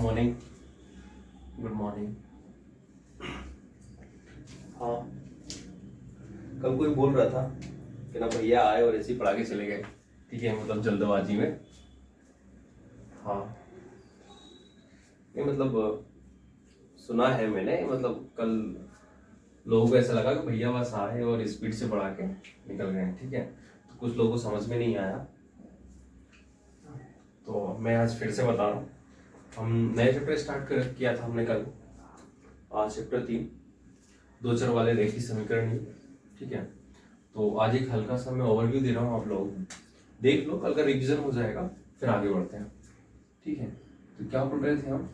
Morning. Good morning. हाँ, कल कोई बोल रहा था कि ना भैया आए और ऐसे ही पढ़ा के चले गए। ठीक है, मतलब जल्दबाजी में। हाँ, ये मतलब सुना है मैंने, मतलब कल लोगों को ऐसा लगा कि भैया बस आए और स्पीड से पढ़ा के निकल गए। ठीक है, तो कुछ लोगों को समझ में नहीं आया, तो मैं आज फिर से बता रहा हूँ। हम नया चैप्टर स्टार्ट किया था हमने कल। आज चैप्टर 3 दो चर वाले रेखीय समीकरण। ठीक है, तो आज एक हल्का सा मैं ओवरव्यू दे रहा हूँ, आप लोग देख लो, कल का रिवीजन हो जाएगा, फिर आगे बढ़ते हैं। ठीक है, तो क्या पढ़ रहे थे हम?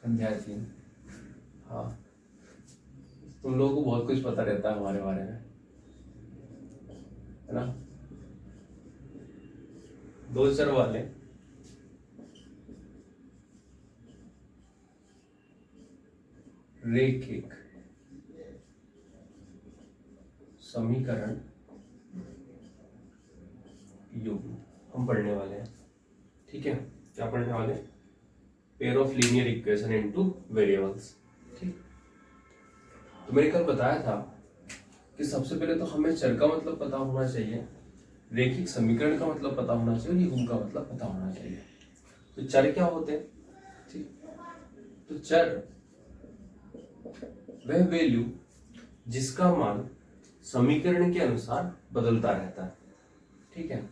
अध्याय 3। हाँ, तुम लोगों को बहुत कुछ पता रहता है हमारे बारे में, है ना। दो चर वाले रेखिक समीकरण युग्म हम पढ़ने वाले हैं। ठीक है, क्या पढ़ने वाले? Pair of linear equation into variables. ठीक, तो मैंने कल बताया था कि सबसे पहले तो हमें चर का मतलब पता होना चाहिए, रेखिक समीकरण का मतलब पता होना चाहिए और युग्म का मतलब पता होना चाहिए। तो चर क्या होते हैं? ठीक, तो चर वह वैल्यू जिसका मान समीकरण के अनुसार बदलता रहता है। ठीक है,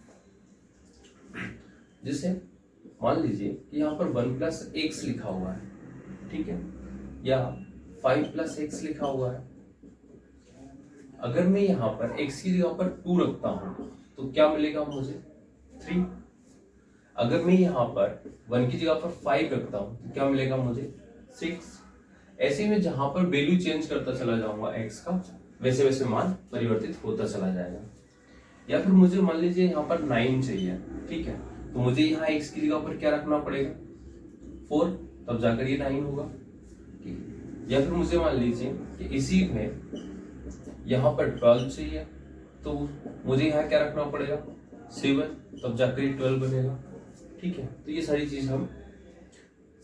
जैसे मान लीजिए कि यहाँ पर 1 + x लिखा हुआ है, ठीक है, या 5 + x लिखा हुआ है। अगर मैं यहाँ पर x की जगह पर 2 रखता हूं तो क्या मिलेगा मुझे? 3। अगर मैं यहाँ पर 1 की जगह पर 5 रखता हूं तो क्या मिलेगा मुझे? 6। ऐसे में जहां पर वैल्यू चेंज करता चला जाऊंगा x का, वैसे वैसे मान परिवर्तित होता चला जाएगा। या फिर मुझे मान लीजिए यहाँ पर 9 चाहिए, ठीक है, तो मुझे यहाँ x की जगह पर क्या रखना पड़ेगा? 4, तब जाकर ये 9 होगा। ठीक है, या फिर मुझे मान लीजिए कि इसी में यहाँ पर 12 चाहिए, तो मुझे यहाँ क्या रखना पड़ेगा? 7, तब जाकर ये 12 बनेगा। ठीक है, तो ये सारी चीज हम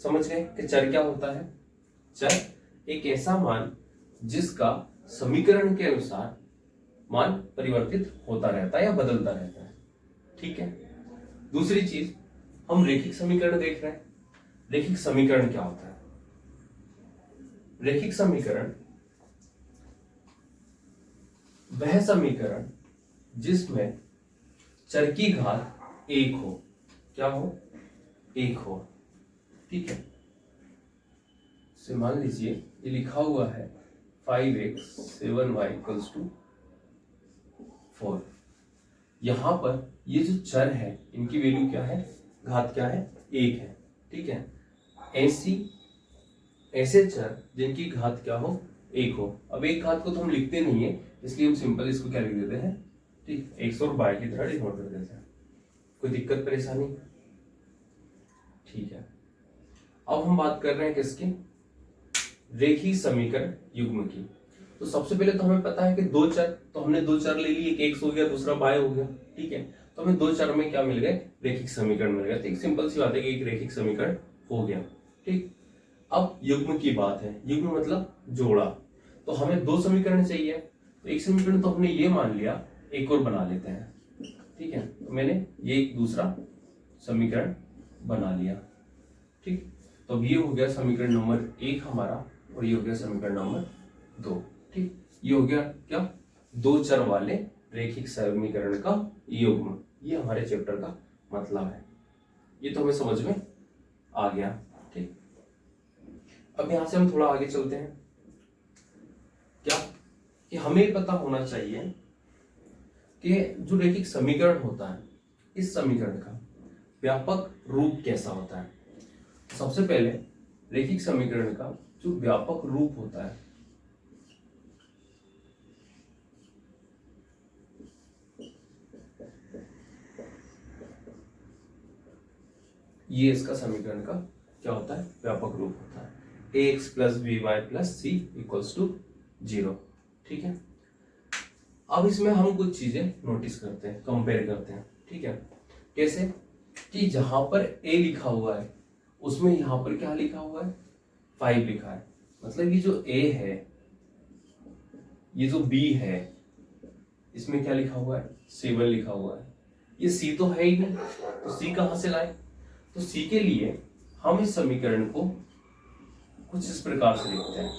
समझ गए कि चर क्या होता है। चर एक ऐसा मान जिसका समीकरण के अनुसार मान परिवर्तित होता रहता है या बदलता रहता है। ठीक है, दूसरी चीज हम रेखिक समीकरण देख रहे हैं। रेखिक समीकरण क्या होता है? रेखिक समीकरण वह समीकरण जिसमें चर की घात 1 हो। क्या हो? 1 हो। ठीक है, से मान लीजिए ये लिखा हुआ है 5x 7y = 4। यहां पर ये जो चर है इनकी वैल्यू क्या है? घात क्या है? 1 है। ठीक है, ऐसे चर जिनकी घात क्या हो? 1 हो। अब एक घात को तो हम लिखते नहीं है, इसलिए हम सिंपल इसको क्या लिख देते हैं? ठीक, x और y की तरह डिनोट कर देते हैं। कोई दिक्कत परेशानी? ठीक है, अब हम बात कर रहे हैं किसकी? रेखीय समीकरण युग्म की। तो सबसे पहले तो हमें पता है कि दो चर, तो हमने दो चर ले लिए, एक x हो गया, दूसरा y हो गया। ठीक है, तो हमें दो चर में क्या मिल गए? रेखिक समीकरण मिल गया। तो एक सिंपल सी बात है कि एक रेखिक समीकरण हो गया। ठीक, अब युग्म की बात है। युग्म मतलब जोड़ा, तो हमें दो समीकरण चाहिए, तो एक समीकरण तो हमने ये मान लिया, एक और बना लेते हैं। ठीक है, तो मैंने ये एक दूसरा समीकरण बना लिया। ठीक, तो अब ये हो गया समीकरण नंबर 1 हमारा, और ये हो गया समीकरण नंबर 2। ठीक, ये हो गया क्या? दो चर वाले रेखिक समीकरण का युग्म। ये हमारे चैप्टर का मतलब है। ये तो हमें समझ में आ गया। ठीक, अब यहां से हम थोड़ा आगे चलते हैं। क्या कि हमें पता होना चाहिए कि जो रेखिक समीकरण होता है, इस समीकरण का व्यापक रूप कैसा होता है। सबसे पहले रेखिक समीकरण का जो व्यापक रूप होता है, ये इसका समीकरण का क्या होता है? व्यापक रूप होता है। ax + by + c = 0। ठीक है, अब इसमें हम कुछ चीजें नोटिस करते हैं, कंपेयर करते हैं। ठीक है, कैसे कि जहां पर a लिखा हुआ है उसमें यहां पर क्या लिखा हुआ है 5 लिखा है, मतलब ये जो a है, ये जो b है, इसमें क्या लिखा हुआ है 7 लिखा हुआ है। ये c तो है ही नहीं, तो c कहां से लाए? तो c के लिए हम इस समीकरण को कुछ इस प्रकार से लिखते हैं,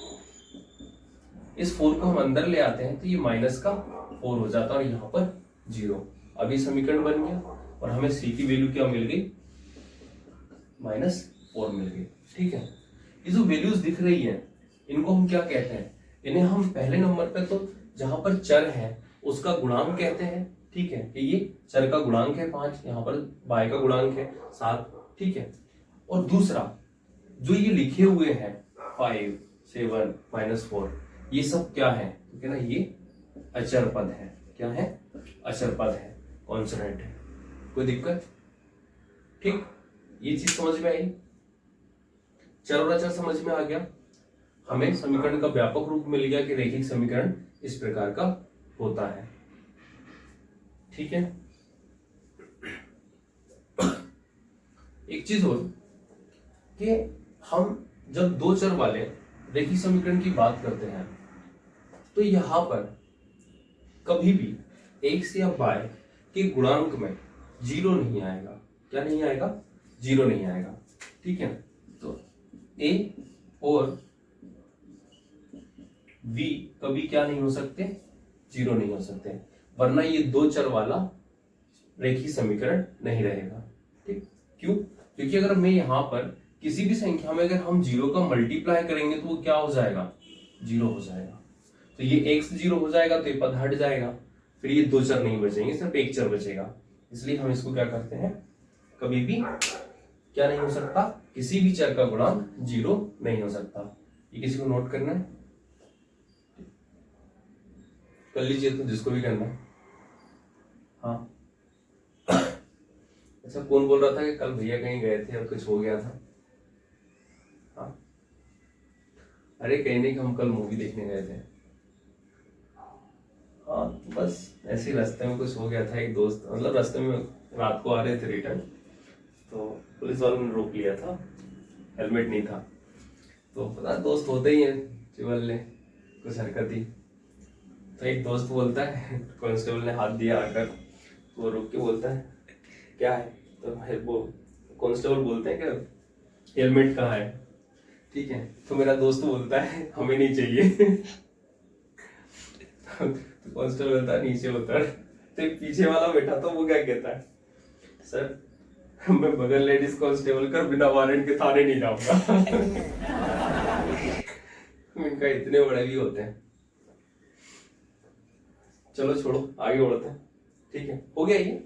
इस 4 को हम अंदर ले आते हैं तो ये माइनस का 4 हो जाता है और यहाँ पर 0। अब ये समीकरण बन गया और हमें c की वैल्यू क्या मिल गई -4 मिल गई। ठीक है, ये जो वैल्यूज दिख रही है इनको हम क्या कहते हैं? इन्हें हम पहले नंबर पे तो जहां पर चर है उसका गुणांक कहते हैं। ठीक है, कि ये चर का गुणांक है 5, यहाँ पर y का गुणांक है 7। ठीक है, और दूसरा जो ये लिखे हुए हैं 5, 7, -4, ये सब क्या है? ठीक है ना, ये अचर पद है। क्या है? अचर पद है, कॉन्सोनेंट है। कोई दिक्कत? ठीक, ये चीज समझ में आई? चर और अचर समझ में आ गया। हमें समीकरण का व्यापक रूप मिल गया कि रैखिक समीकरण इस प्रकार का होता है। ठीक है, एक चीज और कि हम जब दो चर वाले रैखिक समीकरण की बात करते हैं तो यहां पर कभी भी x या y के गुणांक में 0 नहीं आएगा। क्या नहीं आएगा? 0 नहीं आएगा। ठीक है, तो a और v कभी क्या नहीं हो सकते? 0 नहीं हो सकते, वरना ये दो चर वाला रैखिक समीकरण नहीं रहेगा। ठीक, क्यों? क्योंकि अगर मैं यहां पर किसी भी संख्या में अगर हम 0 का मल्टीप्लाई करेंगे तो वो क्या हो जाएगा? 0 हो जाएगा। तो ये x 0 हो जाएगा तो ये पद हट जाएगा, फिर ये दो चर नहीं बचेंगे, सिर्फ एक चर बचेगा। इसलिए हम इसको क्या करते हैं? कभी भी क्या नहीं हो सकता? किसी भी चर का गुणांक 0 नहीं हो सकता। ये किसी को नोट करना है? कर लीजिए तो, जिसको भी करना है। हाँ, अच्छा, कौन बोल रहा था कि कल भैया कहीं गए थे और कुछ हो गया था? हाँ, अरे कहीं नहीं, कि हम कल मूवी देखने गए थे। हाँ, बस ऐसे ही रास्ते में कुछ हो गया था। एक दोस्त, मतलब रास्ते में रात को आ रहे थे रिटर्न, तो पुलिस वालों ने रोक लिया था, हेलमेट नहीं था। तो पता दोस्त होते ही हैं चिवल्ले, कुछ हरकत ही। तो एक दोस्त बोलता है, कांस्टेबल ने हाथ दिया आकर, तो वो रुक के बोलता है क्या है? तो वो कांस्टेबल बोलते हैं कि हेलमेट कहाँ है? ठीक है, तो मेरा दोस्त बोलता है हमें नहीं चाहिए। तो कांस्टेबल बोलता है नीचे उतर। तो एक पीछे वाला बैठा था, वो क्या कहता है? सर, मैं बगल लेडीज कांस्टेबल कर बिना वारंट के थाने नहीं जाऊंगा। इनका इतने बड़े भी होते हैं। चलो छोड़ो, आगे बढ़ते हैं। ठीक है, हो गया ये?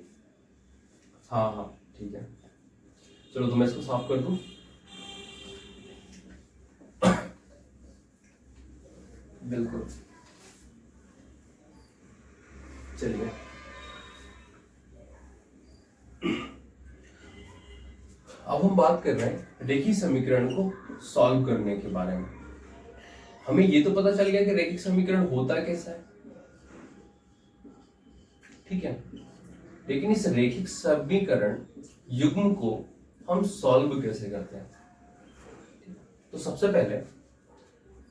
हाँ हाँ, ठीक है, चलो तो मैं इसको साफ कर दूं। बिल्कुल, चलिए अब हम बात कर रहे हैं रैखिक समीकरण को सॉल्व करने के बारे में। हमें ये तो पता चल गया कि रैखिक समीकरण होता कैसा है। ठीक है, लेकिन इस रैखिक समीकरण युग्म को हम सॉल्व कैसे करते हैं? तो सबसे पहले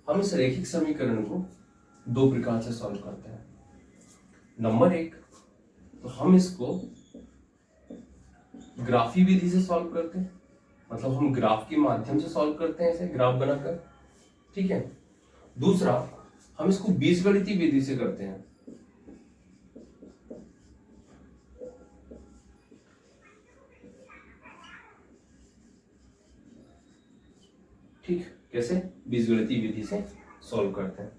हम इस रैखिक समीकरण को दो प्रकार से सॉल्व करते हैं। नंबर 1, तो हम इसको ग्राफी विधि से सॉल्व करते हैं, मतलब हम ग्राफ के माध्यम से सॉल्व करते हैं, ऐसे ग्राफ बनाकर। ठीक है, दूसरा हम इसको बीजगणितीय विधि से करते हैं। ठीक, कैसे? बीजगणितीय विधि से सॉल्व करते हैं।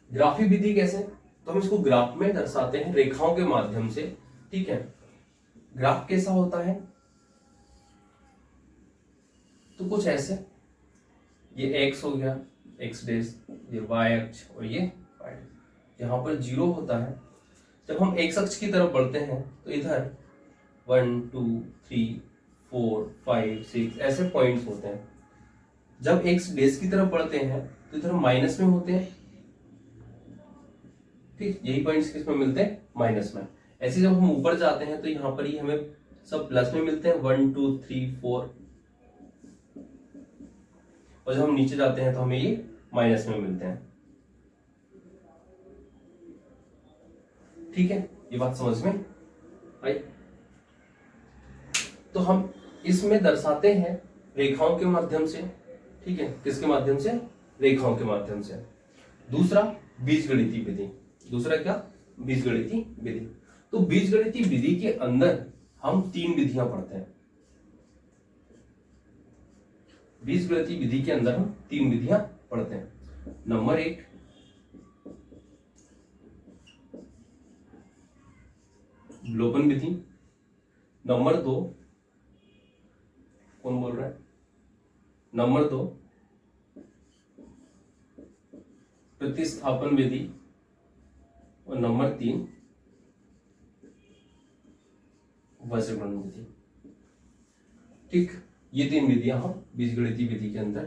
ग्राफी विधि कैसे? तो हम इसको ग्राफ में दर्शाते हैं रेखाओं के माध्यम से। ठीक है, ग्राफ कैसा होता है? तो कुछ ऐसे, ये x हो गया, x डेश, ये y अक्ष और ये y डेश। यहां पर 0 होता है। जब हम x अक्ष की तरफ बढ़ते हैं तो इधर 1, 2, 3, 4, 5, 6 ऐसे पॉइंट्स होते हैं। जब x डेश की तरफ बढ़ते हैं तो इधर माइनस में होते हैं। ठीक, यही पॉइंट्स किस में मिलते हैं? माइनस में। ऐसे जब हम ऊपर जाते हैं तो यहाँ पर ही हमें सब प्लस में मिलते हैं, 1 2 3 4, और जब हम नीचे जाते हैं तो हमें ये माइनस में मिलते हैं। ठीक है, ये बात समझ में आई। तो हम इसमें दर्शाते हैं रेखाओं के माध्यम से। ठीक है, किसके माध्यम से? रेखाओं के माध्यम से। दूसरा बीजगणितीय विधि। दूसरा क्या? बीजगणितीय विधि। तो बीजगणितीय विधि के अंदर हम 3 विधियां पढ़ते हैं। बीजगणितीय विधि के अंदर हम 3 विधियां पढ़ते हैं। नंबर 1 विलोपन विधि। नंबर 2, कौन बोल रहा है? नंबर 2 प्रतिस्थापन विधि, और नंबर 3 वज्रगुणन विधि। ठीक, ये 3 विधियां हम बीजगणितीय विधि के अंदर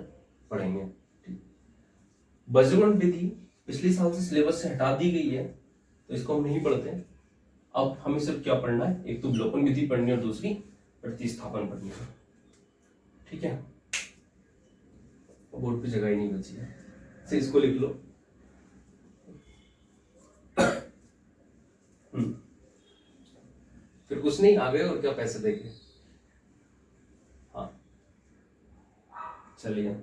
पढ़ेंगे। ठीक, वज्रगुणन विधि पिछले साल से सिलेबस से हटा दी गई है, तो इसको हम नहीं पढ़ते। अब हमें सिर्फ क्या पढ़ना है? एक तो विलोपन विधि पढ़नी है और दूसरी प्रतिस्थापन पढ़नी है। ठीक है, बोर्ड पे जगह ही नहीं बची है, तो इसको लिख लो। फिर कुछ नहीं, आ गए और क्या, पैसे देंगे। हाँ चलिए,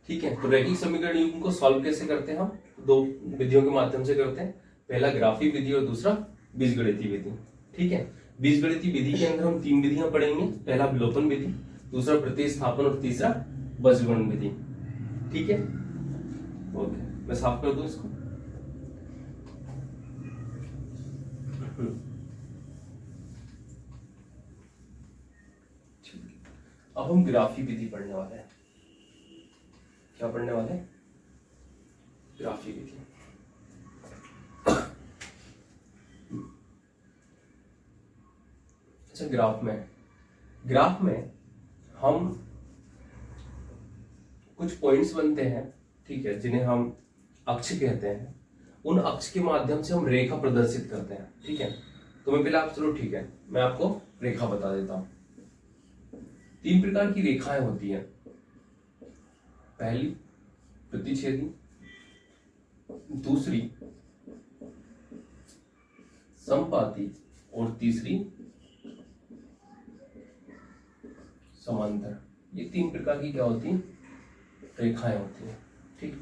ठीक है। तो रैखिक समीकरण युग्म को सॉल्व कैसे करते हैं? हम 2 विधियों के माध्यम से करते हैं। पहला ग्राफी विधि और दूसरा बीजगणितीय विधि। ठीक है, बीजगणितीय विधि के अंदर हम 3 विधियां पढ़ेंगे। पहला विलोपन विधि, दूसरा प्रतिस्थापन और तीसरा वज्रगुणन विधि। ठीक है, ओके, मैं साफ कर दूं इसको। अब हम ग्राफी विधि पढ़ने वाले हैं। क्या पढ़ने वाले हैं? ग्राफी विधि। अच्छा, ग्राफ में हम कुछ पॉइंट्स बनते हैं, ठीक है, जिन्हें हम अक्ष कहते हैं। उन अक्ष के माध्यम से हम रेखा प्रदर्शित करते हैं। ठीक है, तो मैं पहले चलो ठीक है, मैं आपको रेखा बता देता हूं। 3 प्रकार की रेखाएं होती हैं। पहली प्रतिच्छेदी, दूसरी समपाती और तीसरी समांतर। ये 3 प्रकार की क्या होती हैं? रेखाएं होती हैं। ठीक,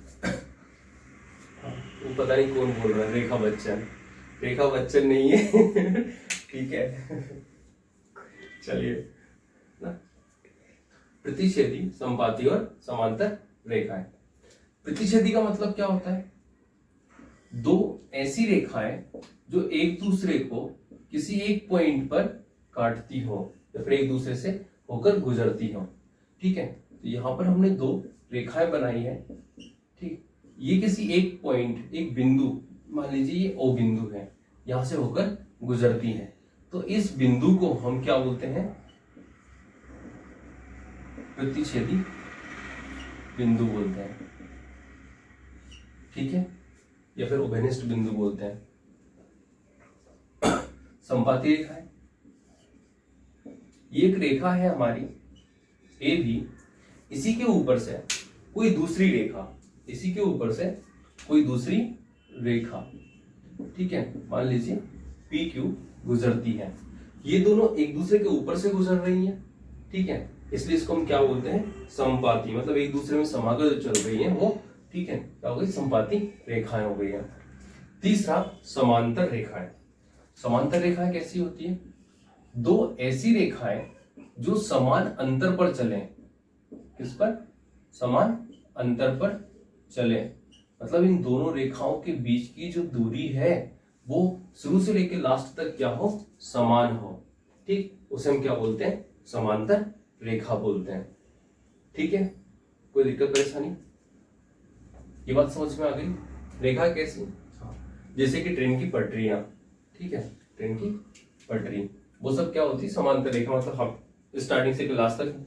वो पता नहीं कौन बोल रहा है, रेखा बच्चन। रेखा बच्चन नहीं है। ठीक है, चलिए ना। प्रतिच्छेदी, समपाती और समांतर रेखाएं। प्रतिच्छेदी का मतलब क्या होता है? 2 ऐसी रेखाएं जो एक दूसरे को किसी एक पॉइंट पर काटती हो या फिर एक दूसरे से होकर गुजरती हो। ठीक है, तो यहां पर हमने 2 रेखाएं बनाई है। ठीक, ये किसी एक पॉइंट, एक बिंदु, मान लीजिए ये O बिंदु है, यहां से होकर गुजरती है। तो इस बिंदु को हम क्या बोलते हैं? प्रतिच्छेदी बिंदु बोलते हैं। ठीक है, या फिर उभयनिष्ठ बिंदु बोलते हैं। संपाती रेखा है, ये एक रेखा है हमारी ए भी, इसी के ऊपर से कोई दूसरी रेखा, इसी के ऊपर से कोई दूसरी रेखा, ठीक है, मान लीजिए पी क्यू गुजरती है। ये दोनों एक दूसरे के ऊपर से गुजर रही हैं। ठीक है, इसलिए इसको हम क्या बोलते हैं? समपाती, मतलब एक दूसरे में समाकर जो चल रही है वो, ठीक है, क्या हो गई? समपाती रेखाएं हो गई है। तीसरा समांतर रेखाएं। समांतर रेखाएं कैसी होती है? 2 ऐसी रेखाएं जो समान अंतर पर चले। किस पर? समान अंतर पर चले, मतलब इन दोनों रेखाओं के बीच की जो दूरी है वो शुरू से लेकर लास्ट तक क्या हो? समान हो। ठीक, उसे हम क्या बोलते हैं? समांतर रेखा बोलते हैं। ठीक है, कोई दिक्कत परेशानी? ये बात समझ में आ गई? रेखा कैसी? जैसे कि ट्रेन की पटरियां, ठीक है, ट्रेन की पटरी, वो सब क्या होती है? समांतर रेखा, मतलब हम स्टार्टिंग से लास्ट तक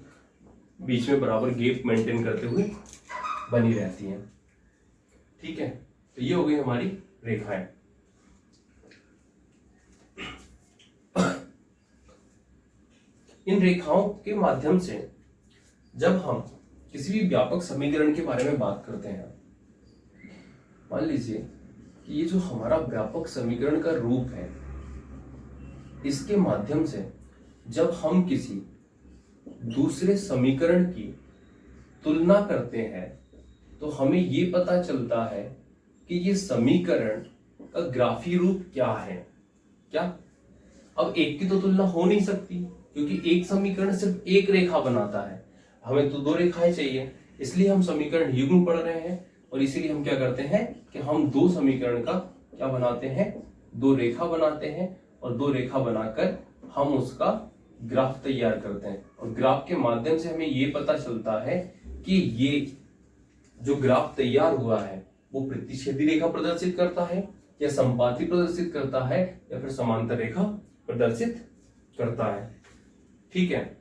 बीच में बराबर गैप मेंटेन करते हुए बनी रहती हैं। ठीक है, तो ये हो गई हमारी रेखाएं। इन रेखाओं के माध्यम से जब हम किसी भी व्यापक समीकरण के बारे में बात करते हैं, मान लीजिए कि ये जो हमारा व्यापक समीकरण का रूप है, इसके माध्यम से जब हम किसी दूसरे समीकरण की तुलना करते हैं तो हमें ये पता चलता है कि ये समीकरण का ग्राफी रूप क्या है। क्या अब एक की तो तुलना हो नहीं सकती, क्योंकि एक समीकरण सिर्फ एक रेखा बनाता है, हमें तो दो रेखाएं चाहिए, इसलिए हम समीकरण युग्म पढ़ रहे हैं। और इसीलिए हम क्या करते हैं कि हम दो समीकरण का क्या बनाते हैं, दो रेखा बनाते हैं, और दो रेखा बनाकर हम उसका ग्राफ तैयार करते हैं। और ग्राफ के माध्यम से हमें ये पता चलता है कि ये जो ग्राफ तैयार हुआ है वो प्रतिच्छेदी रेखा प्रदर्शित करता है या संपाती प्रदर्शित करता है या फिर समांतर रेखा प्रदर्शित करता है। ठीक है,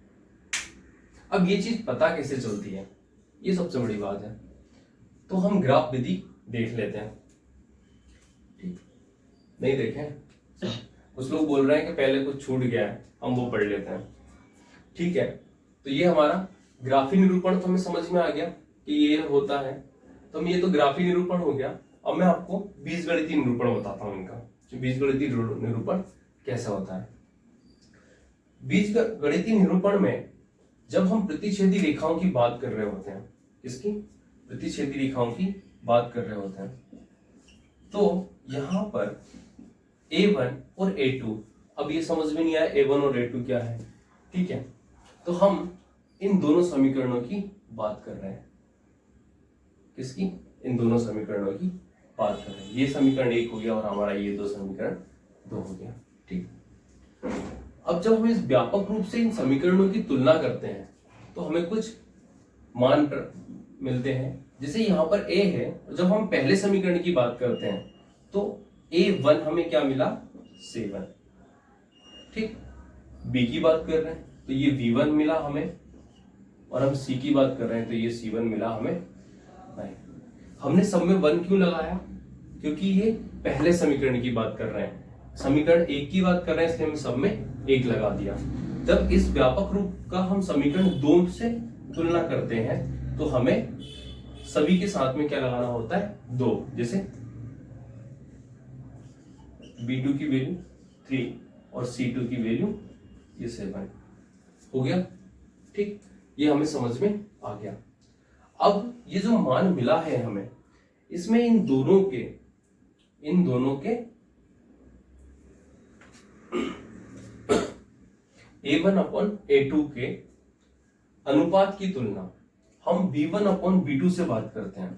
अब ये चीज पता कैसे चलती है, ये सबसे बड़ी बात है। तो हम ग्राफ विधि देख लेते हैं। ठीक, नहीं देखें? कुछ लोग बोल रहे हैं कि पहले कुछ छूट गया है, हम वो पढ़ लेते हैं। ठीक है, तो ये हमारा ग्राफी निरूपण तो हमें समझ में आ गया कि ये होता है, तो हम ये तो ग्राफी निरूपण हो गया। अब मैं आपको बीजगणितीय निरूपण बताता हूं इनका, कि बीजगणितीय निरूपण कैसा होता है। बीजगणितीय निरूपण में जब हम प्रतिच्छेदी रेखाओं की बात कर रहे होते हैं, किसकी? प्रतिच्छेदी रेखाओं की बात कर रहे होते हैं, तो यहां पर A1 और A2, अब ये समझ में नहीं आया A1 और A2 क्या है। ठीक है, तो हम इन दोनों समीकरणों की बात कर रहे हैं। किसकी? इन दोनों समीकरणों की बात कर रहे हैं। ये समीकरण एक हो गया और हमारा ये दो समीकरण दो हो गया। ठीक, अब जब हम इस व्यापक रूप से इन समीकरणों की तुलना करते हैं तो हमें कुछ मान मिलते हैं। जैसे यहाँ पर A है, जब हम पहले समीकरण की बात करते हैं तो A1 हमें क्या मिला? 7। ठीक, B की बात कर रहे हैं तो ये V1 मिला हमें, और हम C की बात कर रहे हैं तो ये C1 मिला हमें 9। हमने सब में 1 क्यों लगाया? क्योंकि ये पहले समीकरण की बात कर रहे हैं, समीकरण एक की बात कर रहे हैं, इसलिए हमने सब में 1 लगा दिया। जब इस व्यापक रूप का हम समीकरण 2 से तुलना करते हैं तो हमें सभी के साथ में क्या लगाना होता है? 2। जैसे B2 की वैल्यू 3 और C2 की वैल्यू ये 7 हो गया। ठीक, ये हमें समझ में आ गया। अब ये जो मान मिला है हमें, इसमें इन दोनों के A1 अपॉन A2 के अनुपात की तुलना हम B1 अपॉन B2 से बात करते हैं।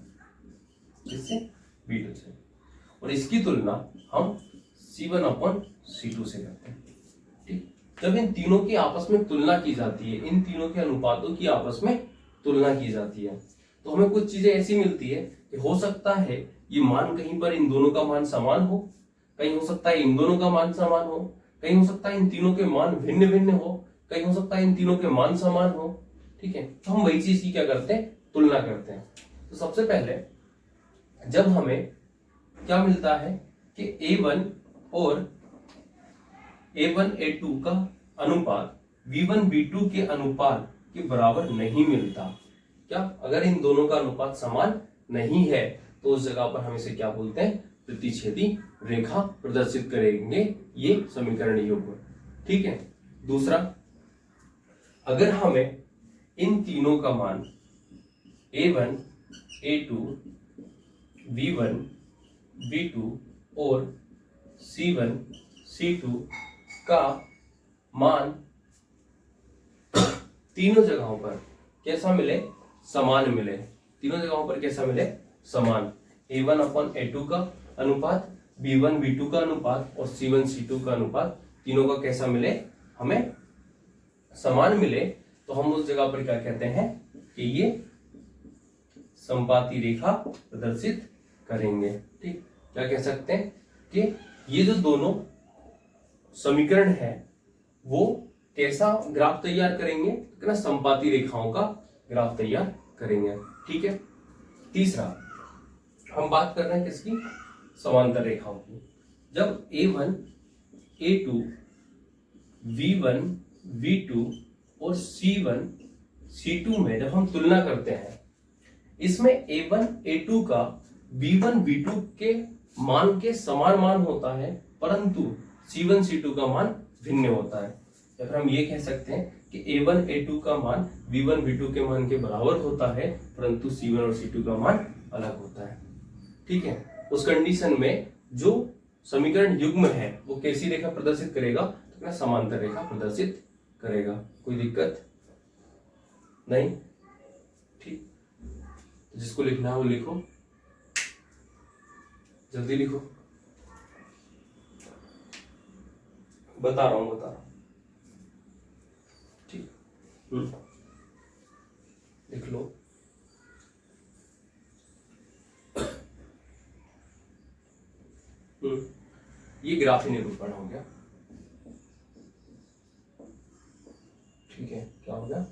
किससे? B2 से। और इसकी तुलना हम C1 अपॉन C2 से करते हैं। ठीक, जब इन तीनों की आपस में तुलना की जाती है, इन तीनों के अनुपातों की आपस में तुलना की जाती है, तो हमें कुछ चीजें ऐसी मिलती है कि हो सकता है ये मान कहीं पर इन दोनों का मान समान हो, कहीं हो सकता है इन दोनों का मान समान हो, कहीं हो सकता है इन तीनों के मान भिन्न भिन्न हो, कहीं हो सकता है इन तीनों के मान समान हो। ठीक है, तो हम वही चीज की क्या करते हैं? तुलना करते हैं। तो सबसे पहले जब हमें क्या मिलता है कि A1 और A1 A2 का अनुपात V1 V2 के अनुपात के बराबर नहीं मिलता, क्या? अगर इन दोनों का अनुपात समान नहीं है तो उस जगह पर हम इसे क्या बोलते हैं? प्रतिच्छेदी रेखा प्रदर्शित करेंगे ये समीकरण युग्म। ठीक है, दूसरा, अगर हमें इन तीनों का मान A1 A2 V1 V2 और C1 C2 का मान तीनों जगहों पर कैसा मिले? समान मिले। तीनों जगहों पर कैसा मिले? समान। A1 अपॉन A2 का अनुपात, B1 B2 का अनुपात और C1 C2 का अनुपात तीनों का कैसा मिले? हमें समान मिले, तो हम उस जगह पर क्या कहते हैं कि ये संपाती रेखा प्रदर्शित करेंगे। ठीक, क्या कह सकते हैं कि ये जो दोनों समीकरण है वो कैसा ग्राफ तैयार करेंगे? कितना संपाती रेखाओं का ग्राफ तैयार करेंगे। ठीक है, तीसरा हम बात कर रहे हैं किसकी? समांतर रेखाओं की। जब A1 A2 V1 V2 और C1 C2 में जब हम तुलना करते हैं, इसमें A1 A2 का B1 B2 के मान के समान मान होता है, परंतु C1 C2 का मान भिन्न होता है। या फिर हम ये कह सकते हैं कि A1 A2 का मान B1 B2 के मान के बराबर होता है, परंतु C1 और C2 का मान अलग होता है। ठीक है, उस कंडीशन में जो समीकरण युग्म है वो कैसी रेखा प्रदर्शित करेगा, तो क्या समांतर रेखा प्रदर्शित करेगा। कोई दिक्कत नहीं? ठीक, जिसको लिखना है वो लिखो, जल्दी लिखो, बता रहा हूं। ठीक, लिख लो। ये ग्राफी निरूपण हो गया। ठीक है, क्या हो गया?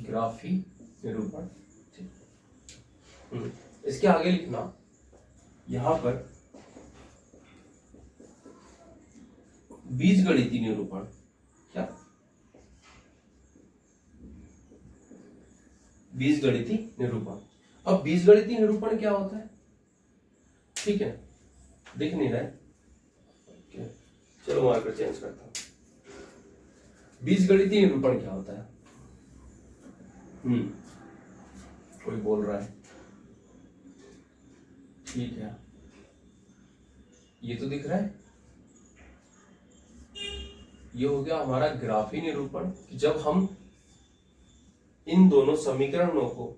ग्राफी निरूपण। ठीक, इसके आगे लिखना यहां पर बीजगणितीय निरूपण। क्या? बीजगणितीय निरूपण। अब बीजगणितीय निरूपण क्या होता है? ठीक है, दिख नहीं रहा है? okay. चलो मार्कर चेंज करता हूं। बीजगणितीय निरूपण क्या होता है? कोई बोल रहा है? ठीक है, ये तो दिख रहा है। ये हो गया हमारा ग्राफी निरूपण। जब हम इन दोनों समीकरणों को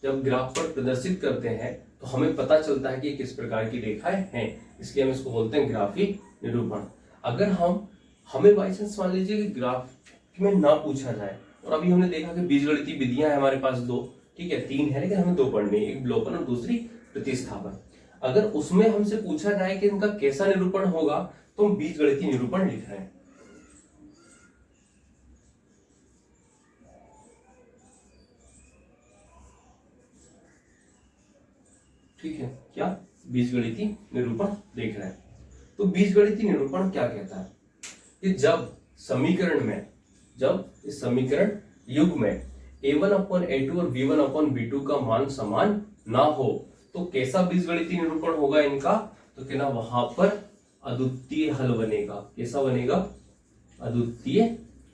जब ग्राफ पर प्रदर्शित करते हैं तो हमें पता चलता है कि किस प्रकार की रेखाएं हैं, इसलिए हम इसको बोलते हैं ग्राफी निरूपण। अगर हमें बाई चांस मान लीजिए कि ग्राफ में ना पूछा जाए, और अभी हमने देखा कि बीजगणितीय विधियां हैं हमारे पास दो, ठीक है, तीन है लेकिन हमें दो पढ़नी है, एक विलोपन और दूसरी प्रतिस्थापन। अगर उसमें हमसे पूछा जाए कि इनका कैसा निरूपण होगा, तो हम बीजगणितीय निरूपण लिख रहे हैं। ठीक है, क्या? बीजगणितीय निरूपण देख रहे हैं। तो बीजगणितीय निरूपण क्या कहता है कि जब समीकरण में, जब इस समीकरण युग्म में A1/A2 और B1/B2 का मान समान ना हो, तो कैसा बीजगणितीय निरूपण होगा इनका? तो कहना वहां पर अद्वितीय हल बनेगा। कैसा बनेगा? अद्वितीय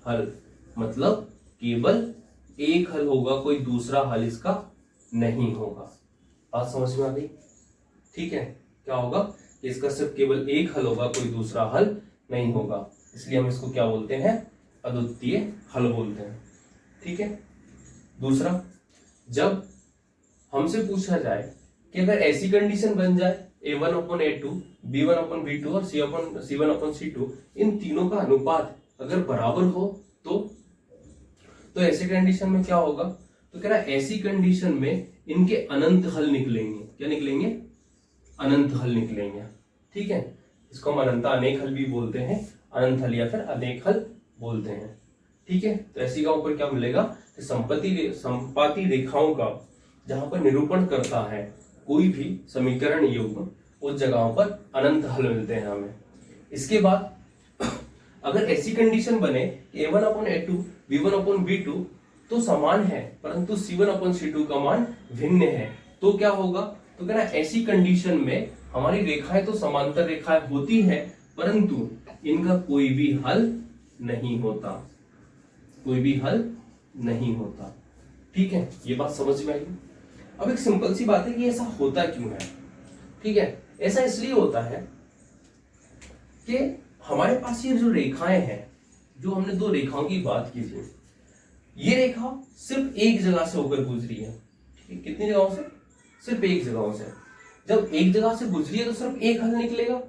हल, मतलब केवल एक हल होगा, कोई दूसरा हल इसका नहीं होगा। बात समझ में आ गई? ठीक है, क्या होगा कि इसका सिर्फ केवल एक हल होगा, कोई दूसरा हल नहीं होगा, इसलिए हम इसको क्या बोलते हैं? अद्वितीय हल बोलते हैं। ठीक है, दूसरा, जब हमसे पूछा जाए कि अगर ऐसी कंडीशन बन जाए A1/A2, B1/B2 और C1/C2 इन तीनों का अनुपात अगर बराबर हो, तो ऐसे कंडीशन में क्या होगा? तो कह रहा है ऐसी कंडीशन में इनके अनंत हल निकलेंगे। क्या निकलेंगे? अनंत हल निकलेंगे। ठीक है, इसको हम अनंत अनेक हल भी बोलते हैं, अनंत हल या फिर अनेक हल बोलते हैं। ठीक है, तो ऐसी जगहों पर क्या मिलेगा कि संपाती रेखाओं का जहां पर निरूपण करता है कोई भी समीकरण युग्म, उस जगहों पर अनंत हल मिलते हैं हमें। इसके बाद अगर ऐसी कंडीशन बने A1/A2 B1/B2 तो समान है, परंतु C1/C2 का मान भिन्न है, तो क्या होगा? तो कहना ऐसी कंडीशन में हमारी रेखाएं तो समांतर रेखाएं होती है, परंतु इनका कोई भी हल नहीं होता, कोई भी हल नहीं होता। ठीक है, ये बात समझ में आई? अब एक सिंपल सी बात है कि ऐसा होता क्यों है? ठीक है, ऐसा इसलिए होता है कि हमारे पास ये जो रेखाएं हैं, जो हमने दो रेखाओं की बात की थी, ये रेखा सिर्फ एक जगह से होकर गुजरी है। ठीक है, कितनी जगहों से? सिर्फ एक जगहों से। जब एक जगह से गुजरी है तो सिर्फ एक हल निकलेगा।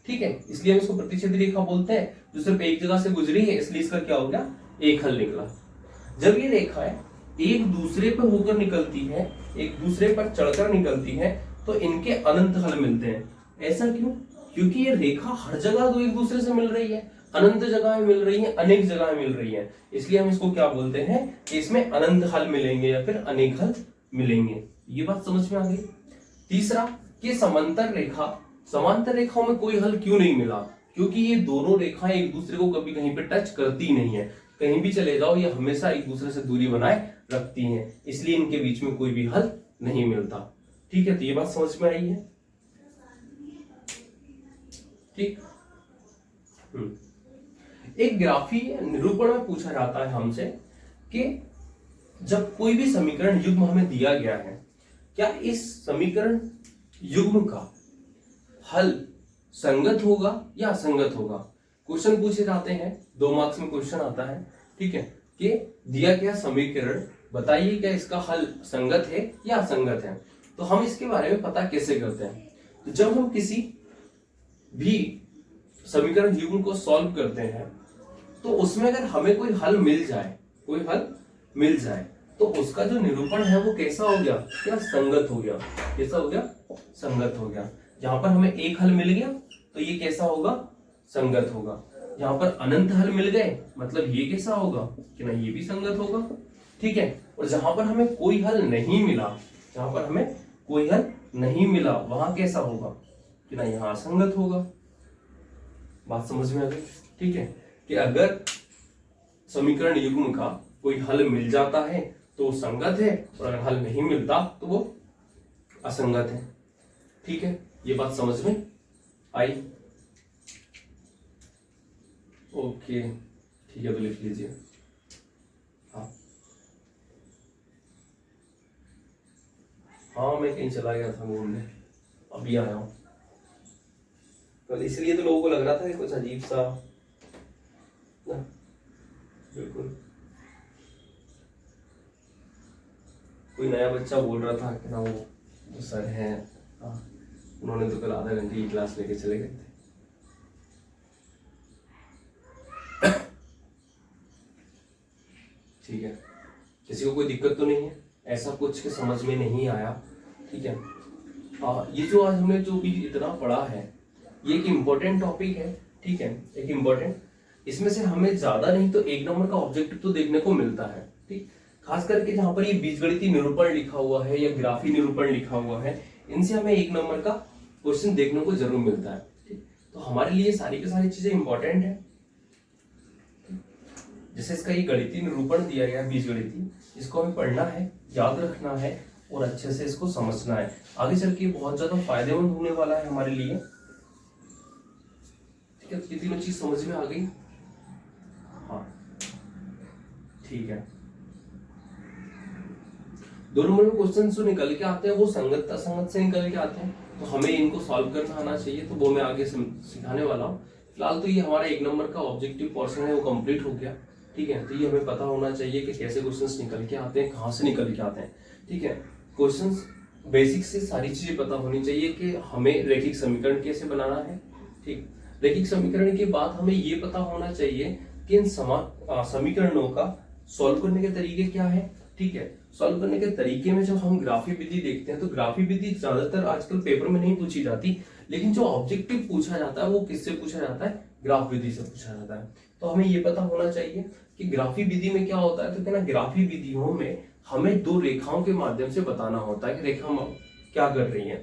ठीक है, इसलिए हम इसको प्रतिच्छेदी रेखा बोलते हैं, जो सिर्फ एक जगह से गुजरी है, इसलिए इसका क्या हो गया? एक हल निकला। जब ये रेखाएं एक दूसरे पर होकर निकलती है, एक दूसरे पर चढ़कर निकलती है, तो इनके अनंत हल मिलते हैं। ऐसा क्यों? क्योंकि ये रेखा हर जगह तो एक दूसरे से मिल रही है, अनंत जगह मिल रही है, अनेक जगह मिल रही है, इसलिए हम इसको क्या बोलते हैं कि इसमें अनंत हल मिलेंगे या फिर अनेक हल मिलेंगे। ये बात समझ में आ गई? तीसरा, कि समांतर रेखाओं में कोई हल क्यों नहीं मिला? क्योंकि ये दोनों रेखाएं एक दूसरे को कभी कहीं पे टच करती नहीं है, कहीं भी चले जाओ ये हमेशा एक दूसरे से दूरी बनाए रखती हैं, इसलिए इनके बीच में कोई भी हल नहीं मिलता। ठीक है, तो ये बात समझ में आई है। ठीक। एक ग्राफीय निरूपण में पूछा जाता है हमसे कि जब कोई भी समीकरण युग्म हमें दिया गया है, क्या इस समीकरण युग्म का हल संगत होगा या असंगत होगा। क्वेश्चन पूछे जाते हैं, 2 मार्क्स में क्वेश्चन आता है, ठीक है, कि दिया गया समीकरण बताइए क्या इसका हल संगत है या असंगत है। तो हम इसके बारे में पता कैसे करते हैं, तो जब हम किसी भी समीकरण युग्म को सॉल्व करते हैं तो उसमें अगर हमें कोई हल मिल जाए तो उसका जो निरूपण है वो कैसा हो गया, क्या संगत हो गया, कैसा हो गया, संगत हो गया। जहां पर हमें एक हल मिल गया तो ये कैसा होगा, संगत होगा। यहाँ पर अनंत हल मिल गए मतलब ये कैसा होगा कि ना ये भी संगत होगा। ठीक है, और जहां पर हमें कोई हल नहीं मिला, वहां कैसा होगा कि ना यहाँ असंगत होगा। बात समझ में आ गई। ठीक है, कि अगर समीकरण युग्म का कोई हल मिल जाता है तो वो संगत है और अगर हल नहीं मिलता तो वो असंगत है। ठीक है, ये बात समझ में आई। ओके, ठीक है, तो लिख लीजिए। हाँ मैं कहीं चला गया था घूमने, अभी आया हूँ। कल इसलिए तो लोगों को लग रहा था कि कुछ अजीब सा ना, बिल्कुल कोई नया बच्चा बोल रहा था कि ना वो सर हैं, हाँ उन्होंने तो कल आधा घंटे की क्लास लेके चले गए थे। ठीक है, किसी को कोई दिक्कत तो नहीं है, ऐसा कुछ के समझ में नहीं आया। ठीक है, ये जो आज हमने जो भी इतना पढ़ा है ये एक इम्पोर्टेंट टॉपिक है। ठीक है, एक इम्पोर्टेंट, इसमें से हमें ज्यादा नहीं तो 1 नंबर का ऑब्जेक्टिव तो देखने को मिलता है। ठीक, खास करके जहां पर ये बीजगणितीय निरूपण लिखा हुआ है या ग्राफी निरूपण लिखा हुआ है, इनसे हमें 1 नंबर का क्वेश्चन देखने को जरूर मिलता है। ठीक, तो हमारे लिए सारी की सारी चीजें इंपॉर्टेंट है। जैसे इसका ये गणितीय निरूपण दिया गया बीजगणितीय, इसको हमें पढ़ना है, याद रखना है और अच्छे से इसको समझना है। आगे चल के बहुत ज्यादा फायदेमंद होने वाला है हमारे लिए। ठीक है, ये तीनों चीज समझ में आ गई। हाँ ठीक है, 2 नंबर में क्वेश्चन जो निकल के आते हैं वो संगत असंगत से निकल के आते हैं, तो हमें इनको सॉल्व करना आना चाहिए, तो वो मैं आगे सिखाने वाला हूँ। फिलहाल तो ये हमारा 1 नंबर का ऑब्जेक्टिव पोर्शन है वो कंप्लीट हो गया। ठीक है, तो ये हमें पता होना चाहिए कि कैसे क्वेश्चंस निकल के आते हैं, कहाँ से निकल के आते हैं। ठीक है, क्वेश्चंस बेसिक से सारी चीजें पता होनी चाहिए कि हमें रैखिक समीकरण कैसे बनाना है। ठीक, रैखिक समीकरण के बाद हमें ये पता होना चाहिए कि इन समीकरणों का सॉल्व करने के तरीके क्या है। ठीक है, सॉल्व करने के तरीके में जब हम ग्राफी विधि देखते हैं तो ग्राफी विधि ज्यादातर आजकल पेपर में नहीं पूछी जाती, लेकिन जो ऑब्जेक्टिव पूछा जाता है वो किससे पूछा जाता है, ग्राफ विधि से पूछा जाता है। तो हमें ये पता होना चाहिए कि ग्राफी विधि में क्या होता है, तो क्या ना ग्राफी विधियों में हमें 2 रेखाओं के माध्यम से बताना होता है कि रेखा क्या कर रही है।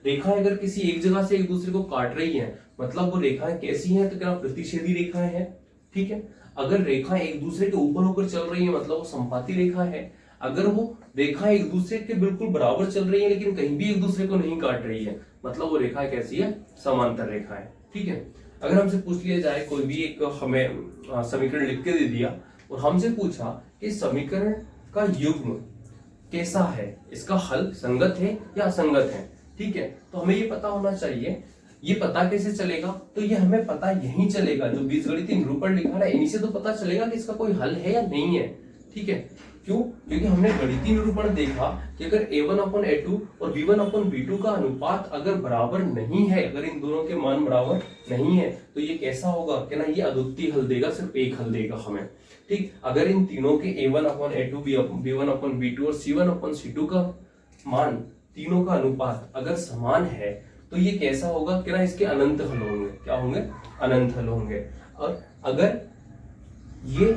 रेखा अगर किसी एक जगह से एक दूसरे को काट रही है मतलब वो रेखाएं कैसी हैं, तो क्या प्रतिच्छेदी रेखाएं हैं। ठीक है, अगर रेखा एक दूसरे के ऊपर होकर चल रही है मतलब वो संपाती रेखा है। अगर वो रेखा एक दूसरे के बिल्कुल बराबर चल रही है लेकिन कहीं भी एक दूसरे को नहीं काट रही है मतलब वो रेखा कैसी है, समांतर रेखा है। ठीक है, अगर हमसे पूछ लिया जाए कोई भी एक हमें समीकरण लिख के दे दिया और हमसे पूछा कि समीकरण का युग्म कैसा है, इसका हल संगत है या असंगत है। ठीक है, तो हमें ये पता होना चाहिए। ये पता कैसे चलेगा, तो ये हमें पता यही चलेगा जो बीजगणितीय निरूपण लिखा है इन्हीं से तो पता चलेगा कि इसका कोई हल है या नहीं है। ठीक है, क्यों, क्योंकि हमने गणितीय निरूपण देखा कि अगर a1/a2 और b1/b2 का अनुपात अगर बराबर नहीं है, अगर इन दोनों के मान बराबर नहीं है तो ये कैसा होगा कि ना ये अद्वितीय हल देगा, सिर्फ एक हल देगा हमें। ठीक, अगर इन तीनों के a1/a2 b1/b2 और c1/c2 का मान, तीनों का अनुपात अगर समान है तो ये कैसा होगा कि ना इसके अनंत हल होंगे। क्या होंगे, अनंत हल होंगे। और अगर ये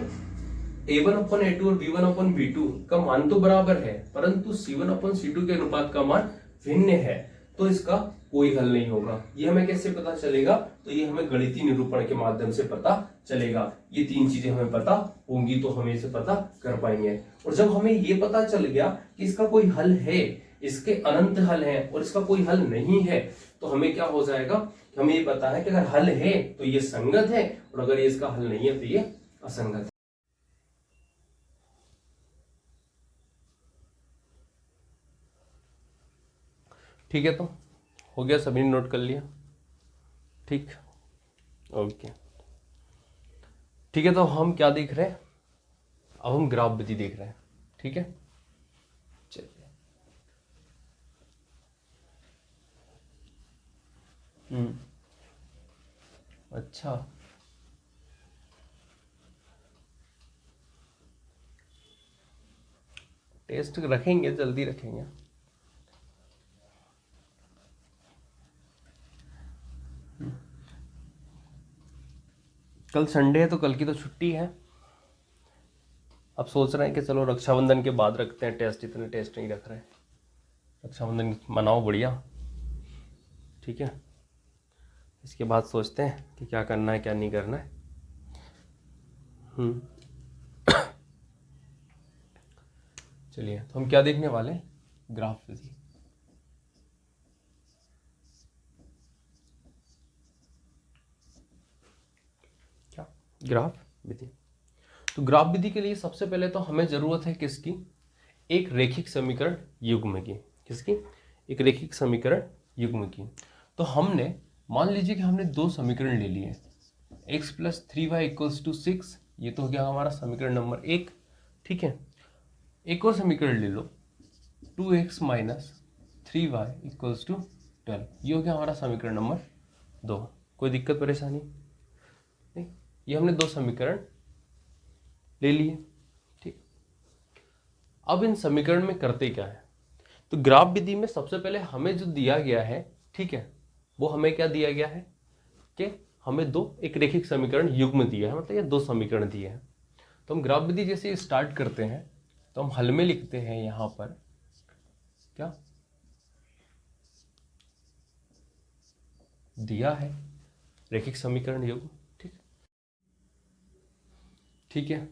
a1/a2 और b1/b2 का मान तो बराबर है परंतु c1/c2 के अनुपात का मान भिन्न है तो इसका कोई हल नहीं होगा। ये हमें कैसे पता चलेगा? तो ये हमें गणितीय निरूपण के माध्यम से पता चलेगा। ये तीन चीजें हमें पता होंगी तो हम इसे पता कर पाएंगे। और जब हमें ये पता चल गया कि इसका कोई हल है, इसके अनंत हल हैं और इसका कोई हल नहीं है, तो हमें क्या हो जाएगा कि हमें ये पता है कि अगर हल है तो ये संगत है और अगर ये इसका हल नहीं है तो ये असंगत है। ठीक है, तो हो गया, सभी ने नोट कर लिया? ठीक, ओके। ठीक है, तो हम क्या देख रहे हैं? अब हम ग्राफ विधि देख रहे हैं। ठीक है, चलिए। अच्छा, टेस्ट रखेंगे, जल्दी रखेंगे। कल संडे है तो कल की तो छुट्टी है। अब सोच रहे हैं कि चलो रक्षाबंधन के बाद रखते हैं टेस्ट, इतने टेस्ट नहीं रख रहे। रक्षाबंधन मनाओ बढ़िया, ठीक है। इसके बाद सोचते हैं कि क्या करना है क्या नहीं करना है। चलिए, तो हम क्या देखने वाले हैं? ग्राफ विधि। क्या? ग्राफ विधि। तो ग्राफ विधि के लिए सबसे पहले तो हमें जरूरत है किसकी? एक रेखिक समीकरण युग्म की। किसकी? एक रेखिक समीकरण युग्म की। तो हमने मान लीजिए कि हमने दो समीकरण ले लिए, x plus 3y equals to 6, ये तो हो गया हमारा समीकरण नंबर 1। ठीक है, एक और समीकरण ले लो, 2x minus 3y equals to 12, ये हो गया हमारा समीकरण नंबर 2। कोई दिक्कत परेशानी नहीं? ये हमने दो समीकरण ले लिए। ठीक, अब इन समीकरण में करते क्या है? तो ग्राफ विधि में सबसे पहले हमें जो दिया गया है, ठीक है, वो हमें क्या दिया गया है कि हमें दो एक रेखिक समीकरण युग्म दिया है, मतलब ये दो समीकरण दिए हैं। तो हम ग्राफ विधि जैसे स्टार्ट करते हैं तो हम हल में लिखते हैं यहां पर क्या दिया है, रेखिक समीकरण युग्म। ठीक, ठीक है।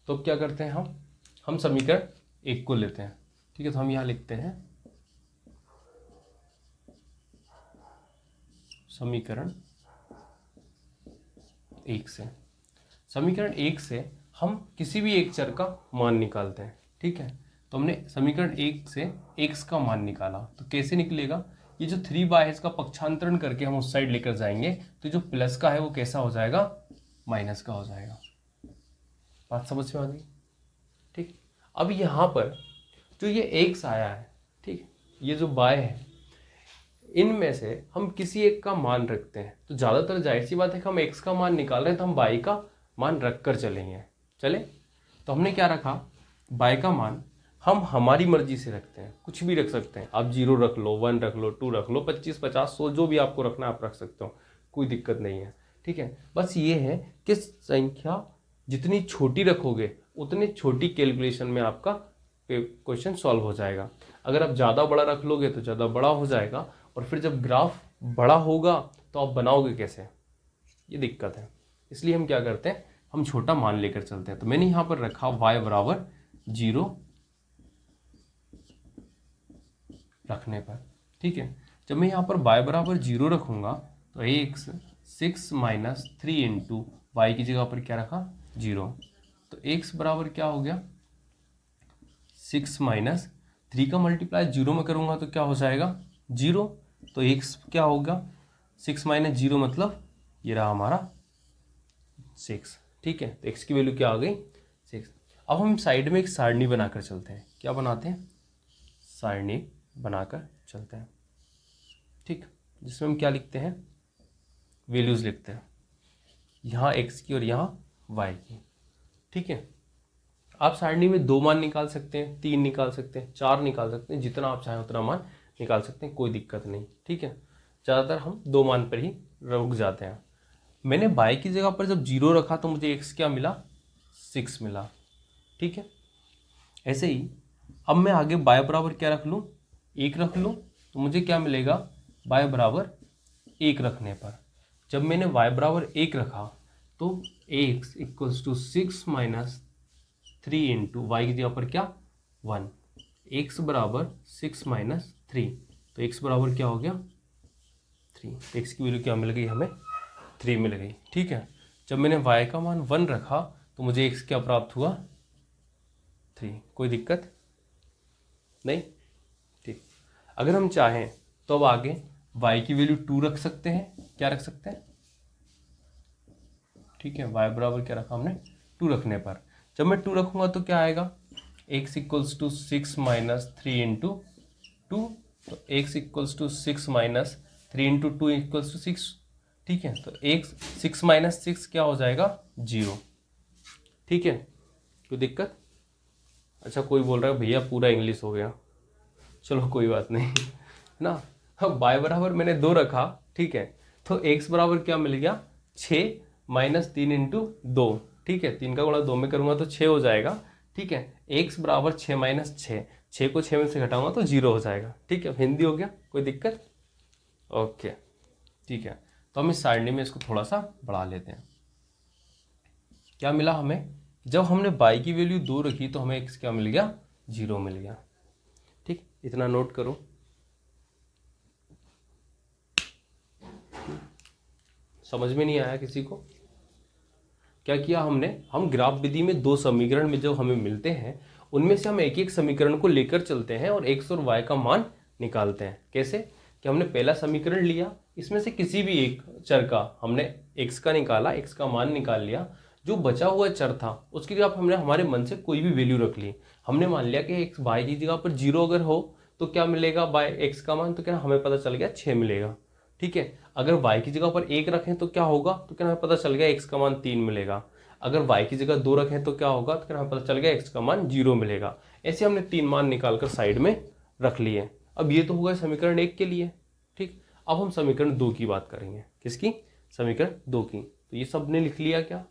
तो क्या करते हैं हम समीकरण एक को लेते हैं। ठीक है, तो हम यहां लिखते हैं समीकरण एक से। समीकरण एक से हम किसी भी एक चर का मान निकालते हैं। ठीक है, तो हमने समीकरण एक से x का मान निकाला, तो कैसे निकलेगा? ये जो 3y है इसका पक्षांतरण करके हम उस साइड लेकर जाएंगे, तो जो प्लस का है वो कैसा हो जाएगा? माइनस का हो जाएगा। बात समझ में आ गई? ठीक, अब यहाँ पर जो ये x आया है, ठीक, ये जो y है, इनमें से हम किसी एक का मान रखते हैं। तो ज्यादातर जाहिर सी बात है कि हम x का मान निकाल रहे हैं तो हम y का मान रख कर चलेंगे। चले, तो हमने क्या रखा? y का मान हम हमारी मर्जी से रखते हैं, कुछ भी रख सकते हैं आप। 0 रख लो, 1 रख लो, 2 रख लो, 25, 50, 100, जो भी आपको रखना आप रख सकते हो, कोई दिक्कत नहीं है। ठीक है, बस ये है कि संख्या जितनी छोटी रखोगे उतनी छोटी कैलकुलेशन में आपका क्वेश्चन सॉल्व हो जाएगा। अगर आप ज़्यादा बड़ा रख लोगे तो ज़्यादा बड़ा हो जाएगा, और फिर जब ग्राफ बड़ा होगा तो आप बनाओगे कैसे, ये दिक्कत है। इसलिए हम क्या करते हैं, हम छोटा मान लेकर चलते हैं। तो मैंने यहां पर रखा y बराबर 0 रखने पर। ठीक है, जब मैं यहाँ पर y बराबर 0 रखूंगा तो x 6 माइनस 3 इंटू वाई की जगह पर क्या रखा? 0। तो x बराबर क्या हो गया? 6 माइनस 3 का मल्टीप्लाई 0 में करूंगा तो क्या हो जाएगा? 0। तो x क्या होगा? 6 माइनस 0 मतलब ये रहा हमारा 6। ठीक है, तो x की वैल्यू क्या आ गई? 6। अब हम साइड में एक सारणी बनाकर चलते हैं। क्या बनाते हैं? सारणी बनाकर चलते हैं। ठीक, जिसमें हम क्या लिखते हैं? वैल्यूज लिखते हैं, यहाँ x की और यहाँ y की। ठीक है, आप सारणी में 2 मान निकाल सकते हैं, 3 निकाल सकते हैं, 4 निकाल सकते हैं, जितना आप चाहें उतना मान निकाल सकते हैं, कोई दिक्कत नहीं। ठीक है, ज़्यादातर हम 2 मान पर ही रुक जाते हैं। मैंने y की जगह पर जब 0 रखा तो मुझे x क्या मिला? 6 मिला। ठीक है, ऐसे ही अब मैं आगे y बराबर क्या रख लूँ? 1 रख लूँ, तो मुझे क्या मिलेगा, y बराबर 1 रखने पर, जब मैंने y बराबर 1 रखा तो x equals to 6 minus 3 into Y की जगह पर क्या 1, x बराबर 6 माइनस 3, तो x बराबर क्या हो गया 3, तो x की वैल्यू क्या मिल गई हमें 3 मिल गई। ठीक है, जब मैंने y का मान 1 रखा तो मुझे x क्या प्राप्त हुआ 3, कोई दिक्कत नहीं। ठीक, अगर हम चाहें तो अब आगे y की वैल्यू 2 रख सकते हैं, क्या रख सकते हैं, ठीक है, y बराबर क्या रखा हमने 2 रखने पर, जब मैं 2 रखूंगा तो क्या आएगा x equals to 6 minus 3 into 2, तो x equals to 6 minus 3 into 2 equals to 6। ठीक है, तो x 6 माइनस 6 क्या हो जाएगा 0। ठीक है, कोई दिक्कत, अच्छा कोई बोल रहा है भैया पूरा इंग्लिश हो गया, चलो कोई बात नहीं ना। अब y बराबर मैंने 2 रखा, ठीक है, तो x बराबर क्या मिल गया 6 माइनस 3 इंटू 2, ठीक है, 3 का गुणा 2 में करूंगा तो 6 हो जाएगा। ठीक है, x बराबर 6 माइनस 6 को 6 में से घटाऊंगा तो 0 हो जाएगा। ठीक है, हिंदी हो गया, कोई दिक्कत, ओके। ठीक है, तो हम इस सारणी में इसको थोड़ा सा बढ़ा लेते हैं। क्या मिला हमें, जब हमने y की वैल्यू 2 रखी तो हमें x क्या मिल गया 0 मिल गया। ठीक, इतना नोट करो। समझ में नहीं आया किसी को, क्या किया हमने, हम ग्राफ विधि में 2 समीकरण में जो हमें मिलते हैं उनमें से हम एक एक समीकरण को लेकर चलते हैं और x और y का मान निकालते हैं। कैसे कि हमने पहला समीकरण लिया, इसमें से किसी भी एक चर का हमने x का निकाला, x का मान निकाल लिया, जो बचा हुआ चर था उसकी जगह हमने हमारे मन से कोई भी वैल्यू रख ली। हमने मान लिया कि x y की जगह पर 0 अगर हो तो क्या मिलेगा बाय x का मान, तो क्या हमें पता चल गया 6 मिलेगा। ठीक है, अगर y की जगह पर 1 रखें तो क्या होगा, तो क्या हमें पता चल गया x का मान 3 मिलेगा। अगर y की जगह 2 रखें तो क्या होगा, तो क्या हमें पता चल गया x का मान 0 मिलेगा। ऐसे हमने 3 मान निकालकर साइड में रख लिए। अब ये तो होगा समीकरण 1 के लिए। ठीक, अब हम समीकरण 2 की बात करेंगे, किसकी, समीकरण 2 की। तो ये सब ने लिख लिया क्या,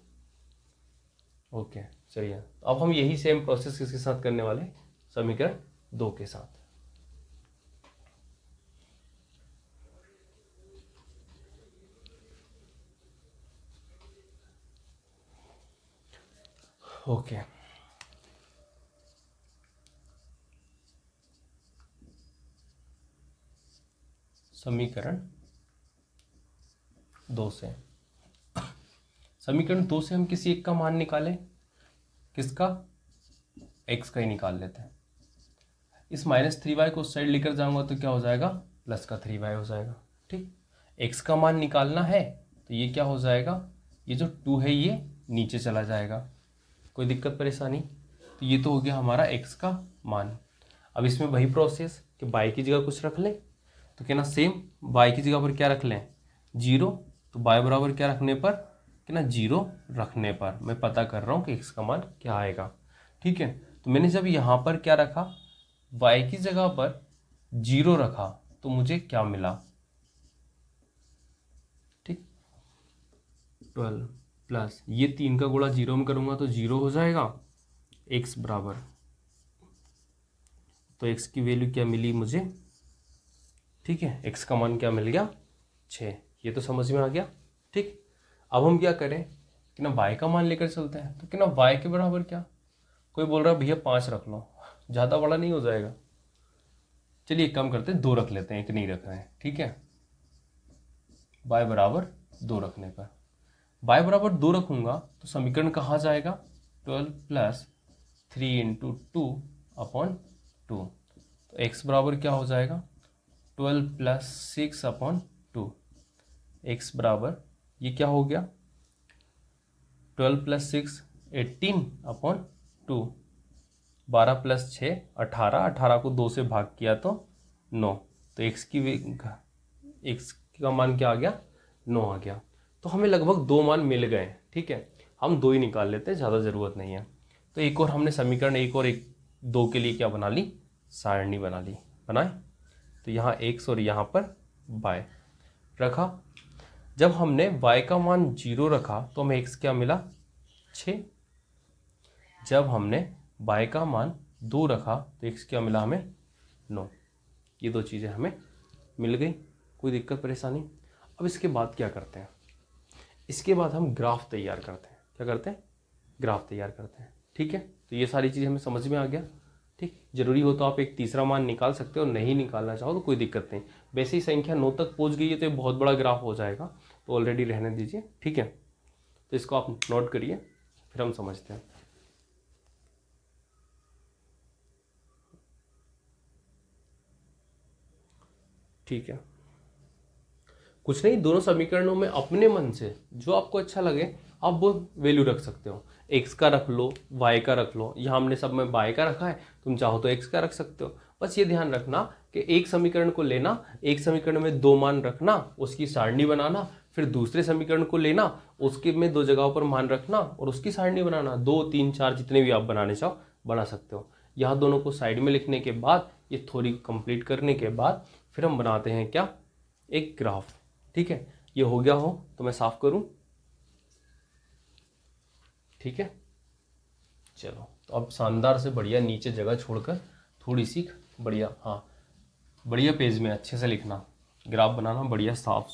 ओके चलिए, अब हम यही सेम प्रोसेस किसके साथ करने वाले, समीकरण 2 के साथ। ओके, समीकरण 2 से, समीकरण 2 से हम किसी एक का मान निकालें, किसका, x का ही निकाल लेते हैं। इस -3y को उस साइड लेकर जाऊंगा तो क्या हो जाएगा, प्लस का 3y हो जाएगा। ठीक, x का मान निकालना है तो ये क्या हो जाएगा, ये जो 2 है ये नीचे चला जाएगा, कोई दिक्कत परेशानी। तो ये तो हो गया हमारा x का मान। अब इसमें वही प्रोसेस कि y की जगह कुछ रख लें, तो क्या ना सेम y की जगह पर क्या रख लें 0, तो y बराबर क्या रखने पर, कि ना 0 रखने पर मैं पता कर रहा हूँ कि x का मान क्या आएगा। ठीक है, तो मैंने जब यहाँ पर क्या रखा, y की जगह पर 0 रखा तो मुझे क्या मिला, ठीक 12 प्लस ये 3 का गुणा 0 में करूँगा तो 0 हो जाएगा, x बराबर, तो x की वैल्यू क्या मिली मुझे, ठीक है, x का मान क्या मिल गया 6, ये तो समझ में आ गया। ठीक, अब हम क्या करें कि ना y का मान लेकर चलते हैं, तो कि ना y के बराबर क्या, कोई बोल रहा है भैया 5 रख लो, ज़्यादा बड़ा नहीं हो जाएगा, चलिए कम करते हैं 2 रख लेते हैं, 1 नहीं रख रहे हैं। ठीक है, y बराबर 2 रखने पर, y बराबर 2 रखूंगा तो समीकरण कहाँ जाएगा, 12 प्लस 3 इंटू 2 अपॉन 2, तो x बराबर क्या हो जाएगा 12 प्लस 6 अपॉन 2, x बराबर ये क्या हो गया 12 प्लस 6 18 अपॉन 2, 12 प्लस 6 18, 18 को 2 से भाग किया तो 9, तो x का मान क्या आ गया 9 आ गया। तो हमें लगभग 2 मान मिल गए। ठीक है, हम 2 ही निकाल लेते हैं, ज़्यादा ज़रूरत नहीं है। तो एक और हमने समीकरण 1 और 2 के लिए क्या बना ली, सारणी बना ली, बनाए, तो यहाँ x और यहाँ पर y रखा। जब हमने y का मान 0 रखा तो हमें x क्या मिला 6, जब हमने y का मान 2 रखा तो x क्या मिला हमें 9, ये 2 चीज़ें हमें मिल गई, कोई दिक्कत परेशानी। अब इसके बाद क्या करते हैं, इसके बाद हम ग्राफ तैयार करते हैं। क्या करते हैं, ग्राफ तैयार करते हैं। ठीक है, तो ये सारी चीज़ हमें समझ में आ गया। ठीक, जरूरी हो तो आप एक तीसरा मान निकाल सकते हो, नहीं निकालना चाहो तो कोई दिक्कत नहीं। वैसे ही संख्या 9 तक पहुंच गई है तो ये बहुत बड़ा ग्राफ हो जाएगा, तो ऑलरेडी रहने दीजिए। ठीक है, तो इसको आप नोट करिए, फिर हम समझते हैं। ठीक है, कुछ नहीं, दोनों समीकरणों में अपने मन से जो आपको अच्छा लगे आप वो वैल्यू रख सकते हो। एक्स का रख लो, वाई का रख लो, यहाँ हमने सब में वाई का रखा है, तुम चाहो तो एक्स का रख सकते हो। बस ये ध्यान रखना कि एक समीकरण को लेना, एक समीकरण में दो मान रखना, उसकी सारणी बनाना, फिर दूसरे समीकरण को लेना, उसके में दो जगहों पर मान रखना और उसकी सारणी बनाना। 2, 3, 4 जितने भी आप बनाने चाहो बना सकते हो। यहाँ दोनों को साइड में लिखने के बाद, ये थोड़ी कंप्लीट करने के बाद फिर हम बनाते हैं क्या, एक ग्राफ। ठीक है, ये हो गया हो तो मैं साफ करूं। ठीक है, चलो, तो अब शानदार से बढ़िया नीचे जगह छोड़कर थोड़ी सी बढ़िया, हाँ बढ़िया पेज में अच्छे से लिखना, ग्राफ बनाना बढ़िया साफ।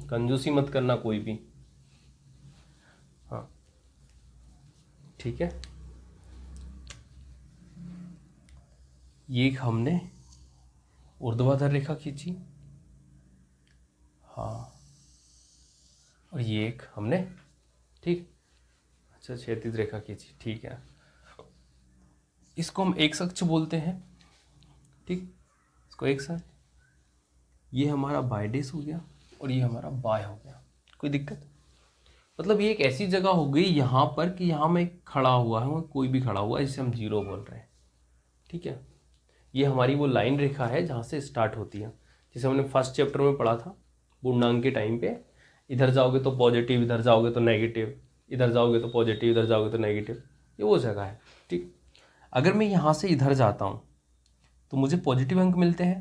कंजूसी मत करना कोई भी। हाँ ठीक है, ये हमने ऊर्ध्वाधर रेखा खींची, हाँ, और ये एक हमने, ठीक, अच्छा क्षैतिज रेखा खींची। ठीक है, इसको हम एक अक्ष बोलते हैं। ठीक, इसको एक साथ, ये हमारा बाय डेस हो गया और ये हमारा बाय हो गया। कोई दिक्कत, मतलब ये एक ऐसी जगह हो गई यहाँ पर कि यहाँ मैं खड़ा हुआ हूँ, कोई भी खड़ा हुआ है, जिसे हम जीरो बोल रहे हैं। ठीक है, ये हमारी वो लाइन रेखा है जहाँ से स्टार्ट होती है, जिसे हमने फर्स्ट चैप्टर में पढ़ा था पूर्णांक के टाइम पे। इधर जाओगे तो पॉजिटिव, इधर जाओगे तो नेगेटिव, इधर जाओगे तो पॉजिटिव, इधर जाओगे तो नेगेटिव, ये वो जगह है। ठीक, अगर मैं यहाँ से इधर जाता हूँ तो मुझे पॉजिटिव अंक मिलते हैं,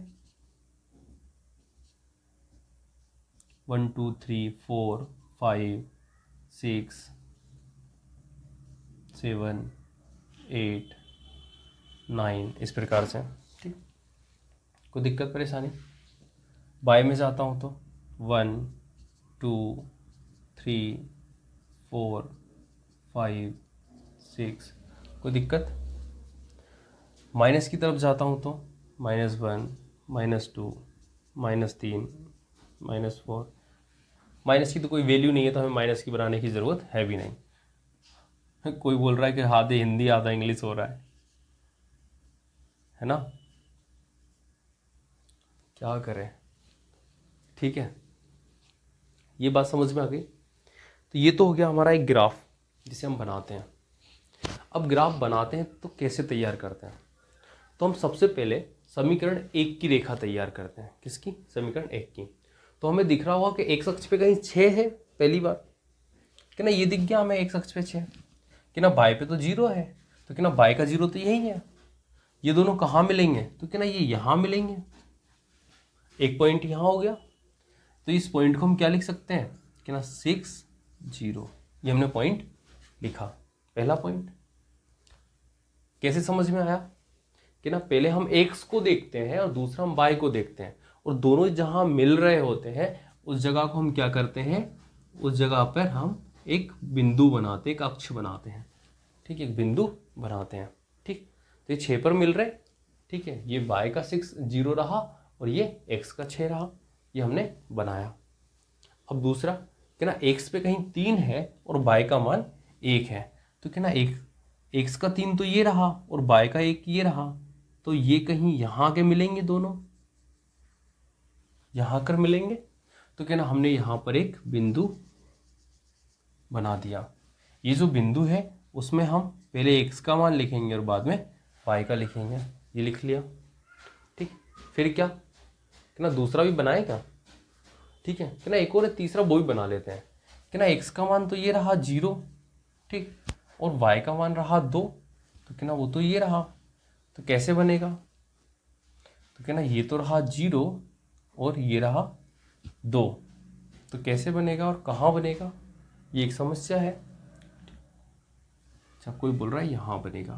1 2 3 4 5 6 7 8 9, इस प्रकार से। ठीक, कोई दिक्कत परेशानी। बाय में जाता हूँ तो 1 2 3 4 5 6, कोई दिक्कत। माइनस की तरफ जाता हूँ तो -1 -2 -3 -4, माइनस की तो कोई वैल्यू नहीं है तो हमें माइनस की बनाने की ज़रूरत है भी नहीं। कोई बोल रहा है कि आधे हिंदी आधा इंग्लिश हो रहा है ना, क्या करें। ठीक है, ये बात समझ में आ गई। तो ये तो हो गया हमारा एक ग्राफ जिसे हम बनाते हैं। अब ग्राफ बनाते हैं तो कैसे तैयार करते हैं, तो हम सबसे पहले समीकरण 1 की रेखा तैयार करते हैं। किसकी, समीकरण 1 की। तो हमें दिख रहा होगा कि एक अक्ष पे कहीं 6 है, पहली बार कि ना, ये दिख गया हमें एक अक्ष पे 6, कि ना बाय पे तो 0 है, तो कि ना बाय का 0 तो यही है। ये दोनों कहाँ मिलेंगे, तो कि ना ये यहाँ मिलेंगे, एक पॉइंट यहाँ हो गया, तो इस पॉइंट को हम क्या लिख सकते हैं कि ना 6 0, ये हमने पॉइंट लिखा, पहला पॉइंट। कैसे समझ में आया कि ना, पहले हम एक्स को देखते हैं और दूसरा हम वाई को देखते हैं, और दोनों जहां मिल रहे होते हैं उस जगह को हम क्या करते हैं, उस जगह पर हम एक बिंदु बनाते हैं, एक अक्ष बनाते हैं। ठीक, एक बिंदु बनाते हैं। ठीक, तो ये 6 पर मिल रहे, ठीक है, ये वाई का 6 0 रहा और ये एक्स का 6 रहा, ये हमने बनाया। अब दूसरा कि ना, एक्स पे कहीं 3 है और वाई का मान 1 है, तो कि ना एक्स का 3 तो ये रहा और वाई का 1 ये रहा, तो ये कहीं यहाँ के मिलेंगे, दोनों यहाँ कर मिलेंगे, तो क्या ना, हमने यहाँ पर एक बिंदु बना दिया। ये जो बिंदु है उसमें हम पहले एक्स का मान लिखेंगे और बाद में वाई का लिखेंगे, ये लिख लिया। ठीक, फिर क्या कि ना, दूसरा भी बनाए क्या, ठीक है, कि ना एक और तीसरा वो भी बना लेते हैं कि ना, एक्स का मान तो ये रहा 0, ठीक, और वाई का मान रहा 2, तो कि ना वो तो ये रहा, तो कैसे बनेगा, तो क्या ना, ये तो रहा 0 और ये रहा 2, तो कैसे बनेगा और कहाँ बनेगा, ये एक समस्या है। अच्छा, कोई बोल रहा है यहाँ बनेगा,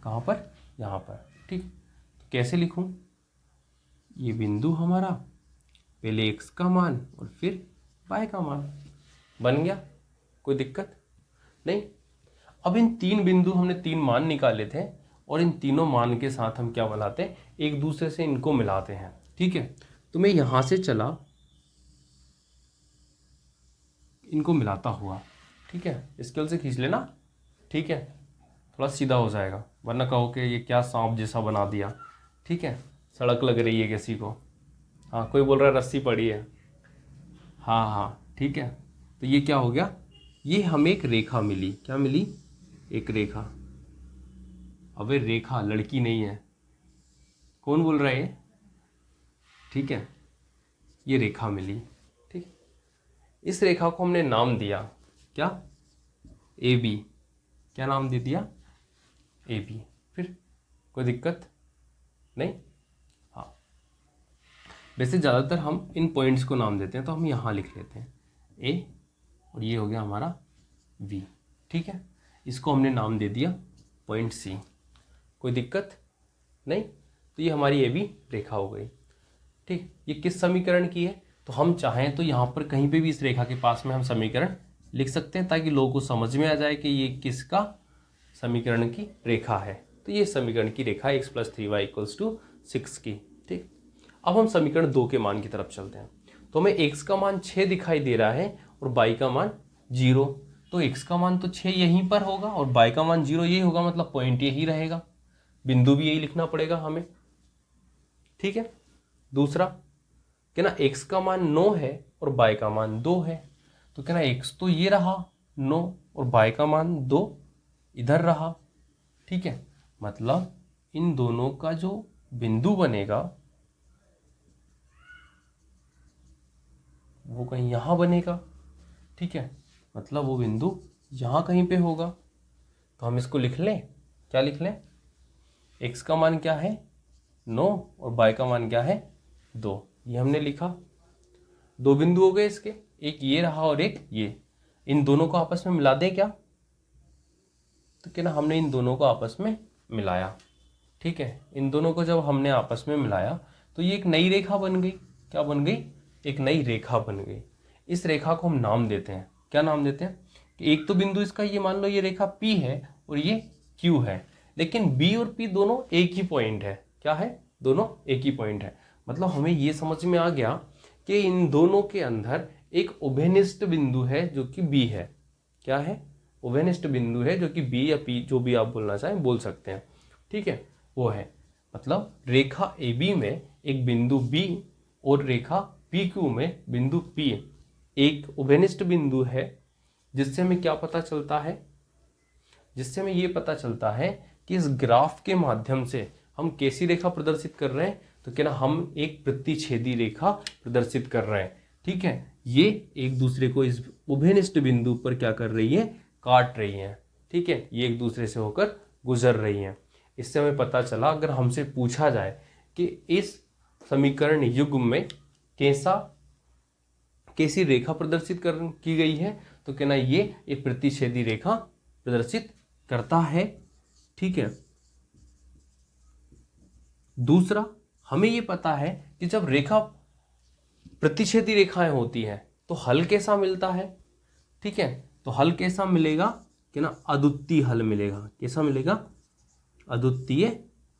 कहाँ पर, यहाँ पर। ठीक, तो कैसे लिखूं? ये बिंदु हमारा, पहले x का मान और फिर y का मान, बन गया, कोई दिक्कत नहीं। अब इन तीन बिंदु हमने तीन मान निकाले थे और इन तीनों मान के साथ हम क्या बनाते हैं, एक दूसरे से इनको मिलाते हैं। ठीक है, तो मैं यहां से चला इनको मिलाता हुआ, ठीक है, स्केल से खींच लेना, ठीक है, थोड़ा सीधा हो जाएगा, वरना कहो कि ये क्या सांप जैसा बना दिया। ठीक है, सड़क लग रही है किसी को, हाँ कोई बोल रहा है रस्सी पड़ी है, हाँ हाँ ठीक है। तो ये क्या हो गया, ये हमें एक रेखा मिली, क्या मिली, एक रेखा। अबे रेखा, लड़की नहीं है, कौन बोल रहा है ये? ठीक है, ये रेखा मिली। ठीक, इस रेखा को हमने नाम दिया क्या, ए बी। क्या नाम दे दिया, ए बी। फिर कोई दिक्कत नहीं। हाँ, वैसे ज़्यादातर हम इन पॉइंट्स को नाम देते हैं, तो हम यहाँ लिख लेते हैं ए और ये हो गया हमारा वी। ठीक है, इसको हमने नाम दे दिया पॉइंट सी, कोई दिक्कत नहीं। तो ये हमारी ए बी रेखा हो गई। ठीक, ये किस समीकरण की है, तो हम चाहें तो यहाँ पर कहीं पे भी इस रेखा के पास में हम समीकरण लिख सकते हैं, ताकि लोगों को समझ में आ जाए कि ये किसका समीकरण की रेखा है। तो ये समीकरण की रेखा है x + 3y = 6 की। ठीक, अब हम समीकरण 2 के मान की तरफ चलते हैं। तो हमें x का मान 6 दिखाई दे रहा है और y का मान 0। तो x का मान तो 6 यहीं पर होगा और y का मान 0 यही होगा, मतलब पॉइंट यही रहेगा, बिंदु भी यही लिखना पड़ेगा हमें। ठीक है, दूसरा क्या ना, x का मान 9 है और y का मान 2 है, तो क्या ना x तो ये रहा 9 और y का मान 2 इधर रहा। ठीक है, मतलब इन दोनों का जो बिंदु बनेगा वो कहीं यहां बनेगा। ठीक है, मतलब वो बिंदु यहां कहीं पे होगा। तो हम इसको लिख लें, क्या लिख लें, x का मान क्या है 9 और y का मान क्या है 2, ये हमने लिखा। दो बिंदु हो गए इसके, एक ये रहा और एक ये, इन दोनों को आपस में मिला दें क्या, तो क्या ना हमने इन दोनों को आपस में मिलाया। ठीक है, इन दोनों को जब हमने आपस में मिलाया तो ये एक नई रेखा बन गई। क्या बन गई, एक नई रेखा बन गई। इस रेखा को हम नाम देते हैं, क्या नाम देते हैं, कि एक तो बिंदु इसका ये मान लो ये रेखा P है और ये Q है, लेकिन B और P दोनों एक ही पॉइंट है। क्या है, दोनों एक ही पॉइंट है। मतलब हमें ये समझ में आ गया कि इन दोनों के अंदर एक उभयनिष्ठ बिंदु है जो कि B है। क्या है, उभयनिष्ठ बिंदु है जो कि B या P, जो भी आप बोलना चाहें बोल सकते हैं। ठीक है, वो है, मतलब रेखा AB में एक बिंदु B और रेखा PQ में बिंदु P एक उभयनिष्ठ बिंदु है, जिससे हमें क्या पता चलता है, जिससे हमें ये पता चलता है कि इस ग्राफ के माध्यम से हम कैसी रेखा प्रदर्शित कर रहे हैं, तो क्या ना हम एक प्रतिच्छेदी रेखा प्रदर्शित कर रहे हैं। ठीक है, ये एक दूसरे को इस उभयनिष्ठ बिंदु पर क्या कर रही है, काट रही है। ठीक है, ये एक दूसरे से होकर गुजर रही हैं। इससे हमें पता चला, अगर हमसे पूछा जाए कि इस समीकरण युग्म में कैसी रेखा प्रदर्शित की गई है, तो कहना ये एक प्रतिच्छेदी रेखा प्रदर्शित करता है। ठीक है, दूसरा हमें ये पता है कि जब रेखा प्रतिच्छेदी रेखाएं होती हैं तो हल कैसा मिलता है। ठीक है, तो हल कैसा मिलेगा कि ना, अद्वितीय हल मिलेगा। कैसा मिलेगा, अद्वितीय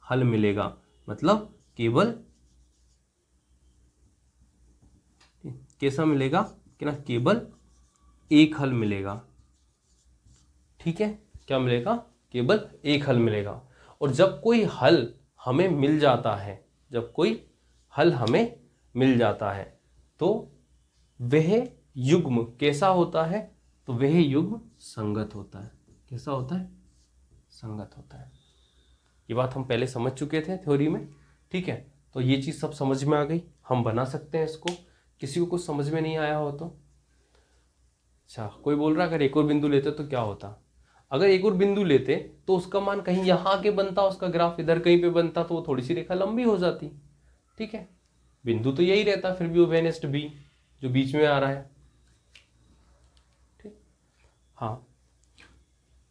हल मिलेगा, मतलब केवल कैसा मिलेगा कि ना, केवल एक हल मिलेगा। ठीक है, क्या मिलेगा, केवल एक हल मिलेगा। और जब कोई हल हमें मिल जाता है, जब कोई हल हमें मिल जाता है तो वह युग्म कैसा होता है, तो वह युग्म संगत होता है। कैसा होता है, संगत होता है। ये बात हम पहले समझ चुके थे थ्योरी में। ठीक है, तो ये चीज़ सब समझ में आ गई, हम बना सकते हैं इसको। किसी को कुछ समझ में नहीं आया हो तो अच्छा, कोई बोल रहा अगर एक और बिंदु लेते तो क्या होता, अगर एक और बिंदु लेते तो उसका मान कहीं यहाँ आके बनता, उसका ग्राफ इधर कहीं पे बनता, तो वो थोड़ी सी रेखा लंबी हो जाती। ठीक है, बिंदु तो यही रहता, फिर भी उभयनिष्ठ B जो बीच में आ रहा है। ठीक, हाँ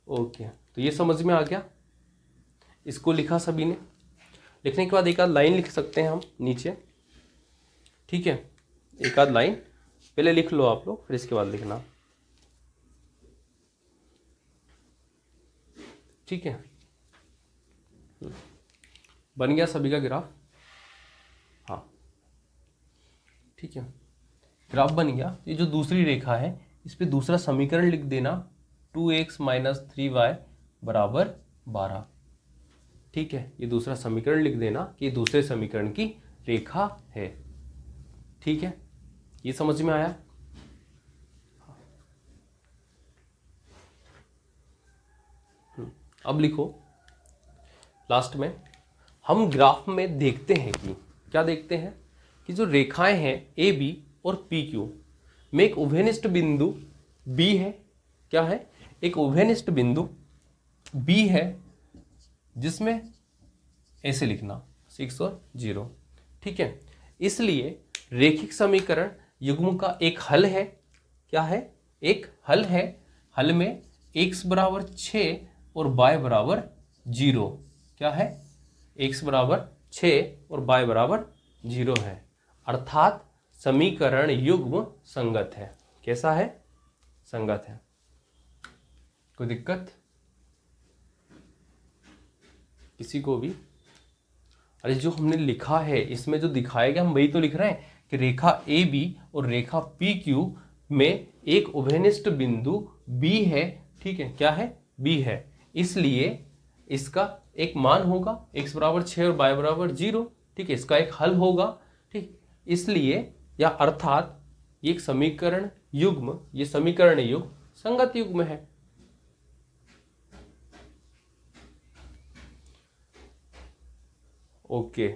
ओके, तो ये समझ में आ गया, इसको लिखा सभी ने। लिखने के बाद एक आध लाइन लिख सकते हैं हम नीचे, ठीक है, एक आध लाइन पहले लिख लो आप लोग, फिर इसके बाद लिखना, ठीक है। बन गया सभी का ग्राफ, हाँ ठीक है, ग्राफ बन गया। ये जो दूसरी रेखा है इस पे दूसरा समीकरण लिख देना, 2x - 3y बराबर 12, ठीक है। ये दूसरा समीकरण लिख देना कि ये दूसरे समीकरण की रेखा है, ठीक है। ये समझ में आया? अब लिखो लास्ट में, हम ग्राफ में देखते हैं कि क्या देखते हैं कि जो रेखाएं हैं ए बी और पी क्यू में एक उभयनिष्ठ बिंदु बी है, क्या है, एक उभयनिष्ठ बिंदु बी है जिसमें ऐसे लिखना 6 और 0, ठीक है। इसलिए रेखिक समीकरण युग्म का एक हल है, क्या है, एक हल है। हल में x बराबर 6 और y बराबर 0, क्या है, x बराबर 6 और y बराबर 0 है, अर्थात समीकरण युग्म संगत है। कैसा है? संगत है। कोई दिक्कत किसी को भी? अरे जो हमने लिखा है इसमें जो दिखाया गया हम वही तो लिख रहे हैं कि रेखा ए बी और रेखा पी क्यू में एक उभयनिष्ठ बिंदु बी है, ठीक है, क्या है, बी है। इसलिए इसका एक मान होगा x बराबर 6 और y बराबर 0, ठीक है, इसका एक हल होगा, ठीक। इसलिए या अर्थात ये एक समीकरण युग्म, ये समीकरण युग्म संगत युग्म है। ओके,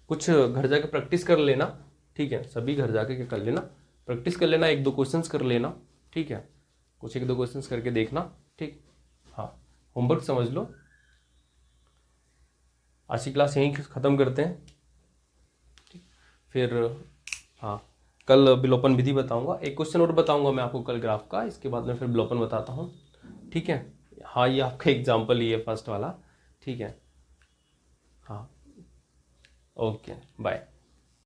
कुछ घर जाके प्रैक्टिस कर लेना, ठीक है, सभी घर जाके कर लेना, प्रैक्टिस कर लेना, एक दो क्वेश्चंस कर लेना, ठीक है, कुछ एक दो क्वेश्चंस करके देखना, ठीक। हाँ, होमवर्क समझ लो। आज की क्लास यहीं ख़त्म करते हैं, ठीक। फिर हाँ, कल विलोपन विधि बताऊंगा, एक क्वेश्चन और बताऊंगा मैं आपको कल ग्राफ का, इसके बाद में फिर विलोपन बताता हूँ, ठीक है। हाँ, ये आपका एग्जाम्पल ही है फर्स्ट वाला, ठीक है। हाँ, ओके, बाय।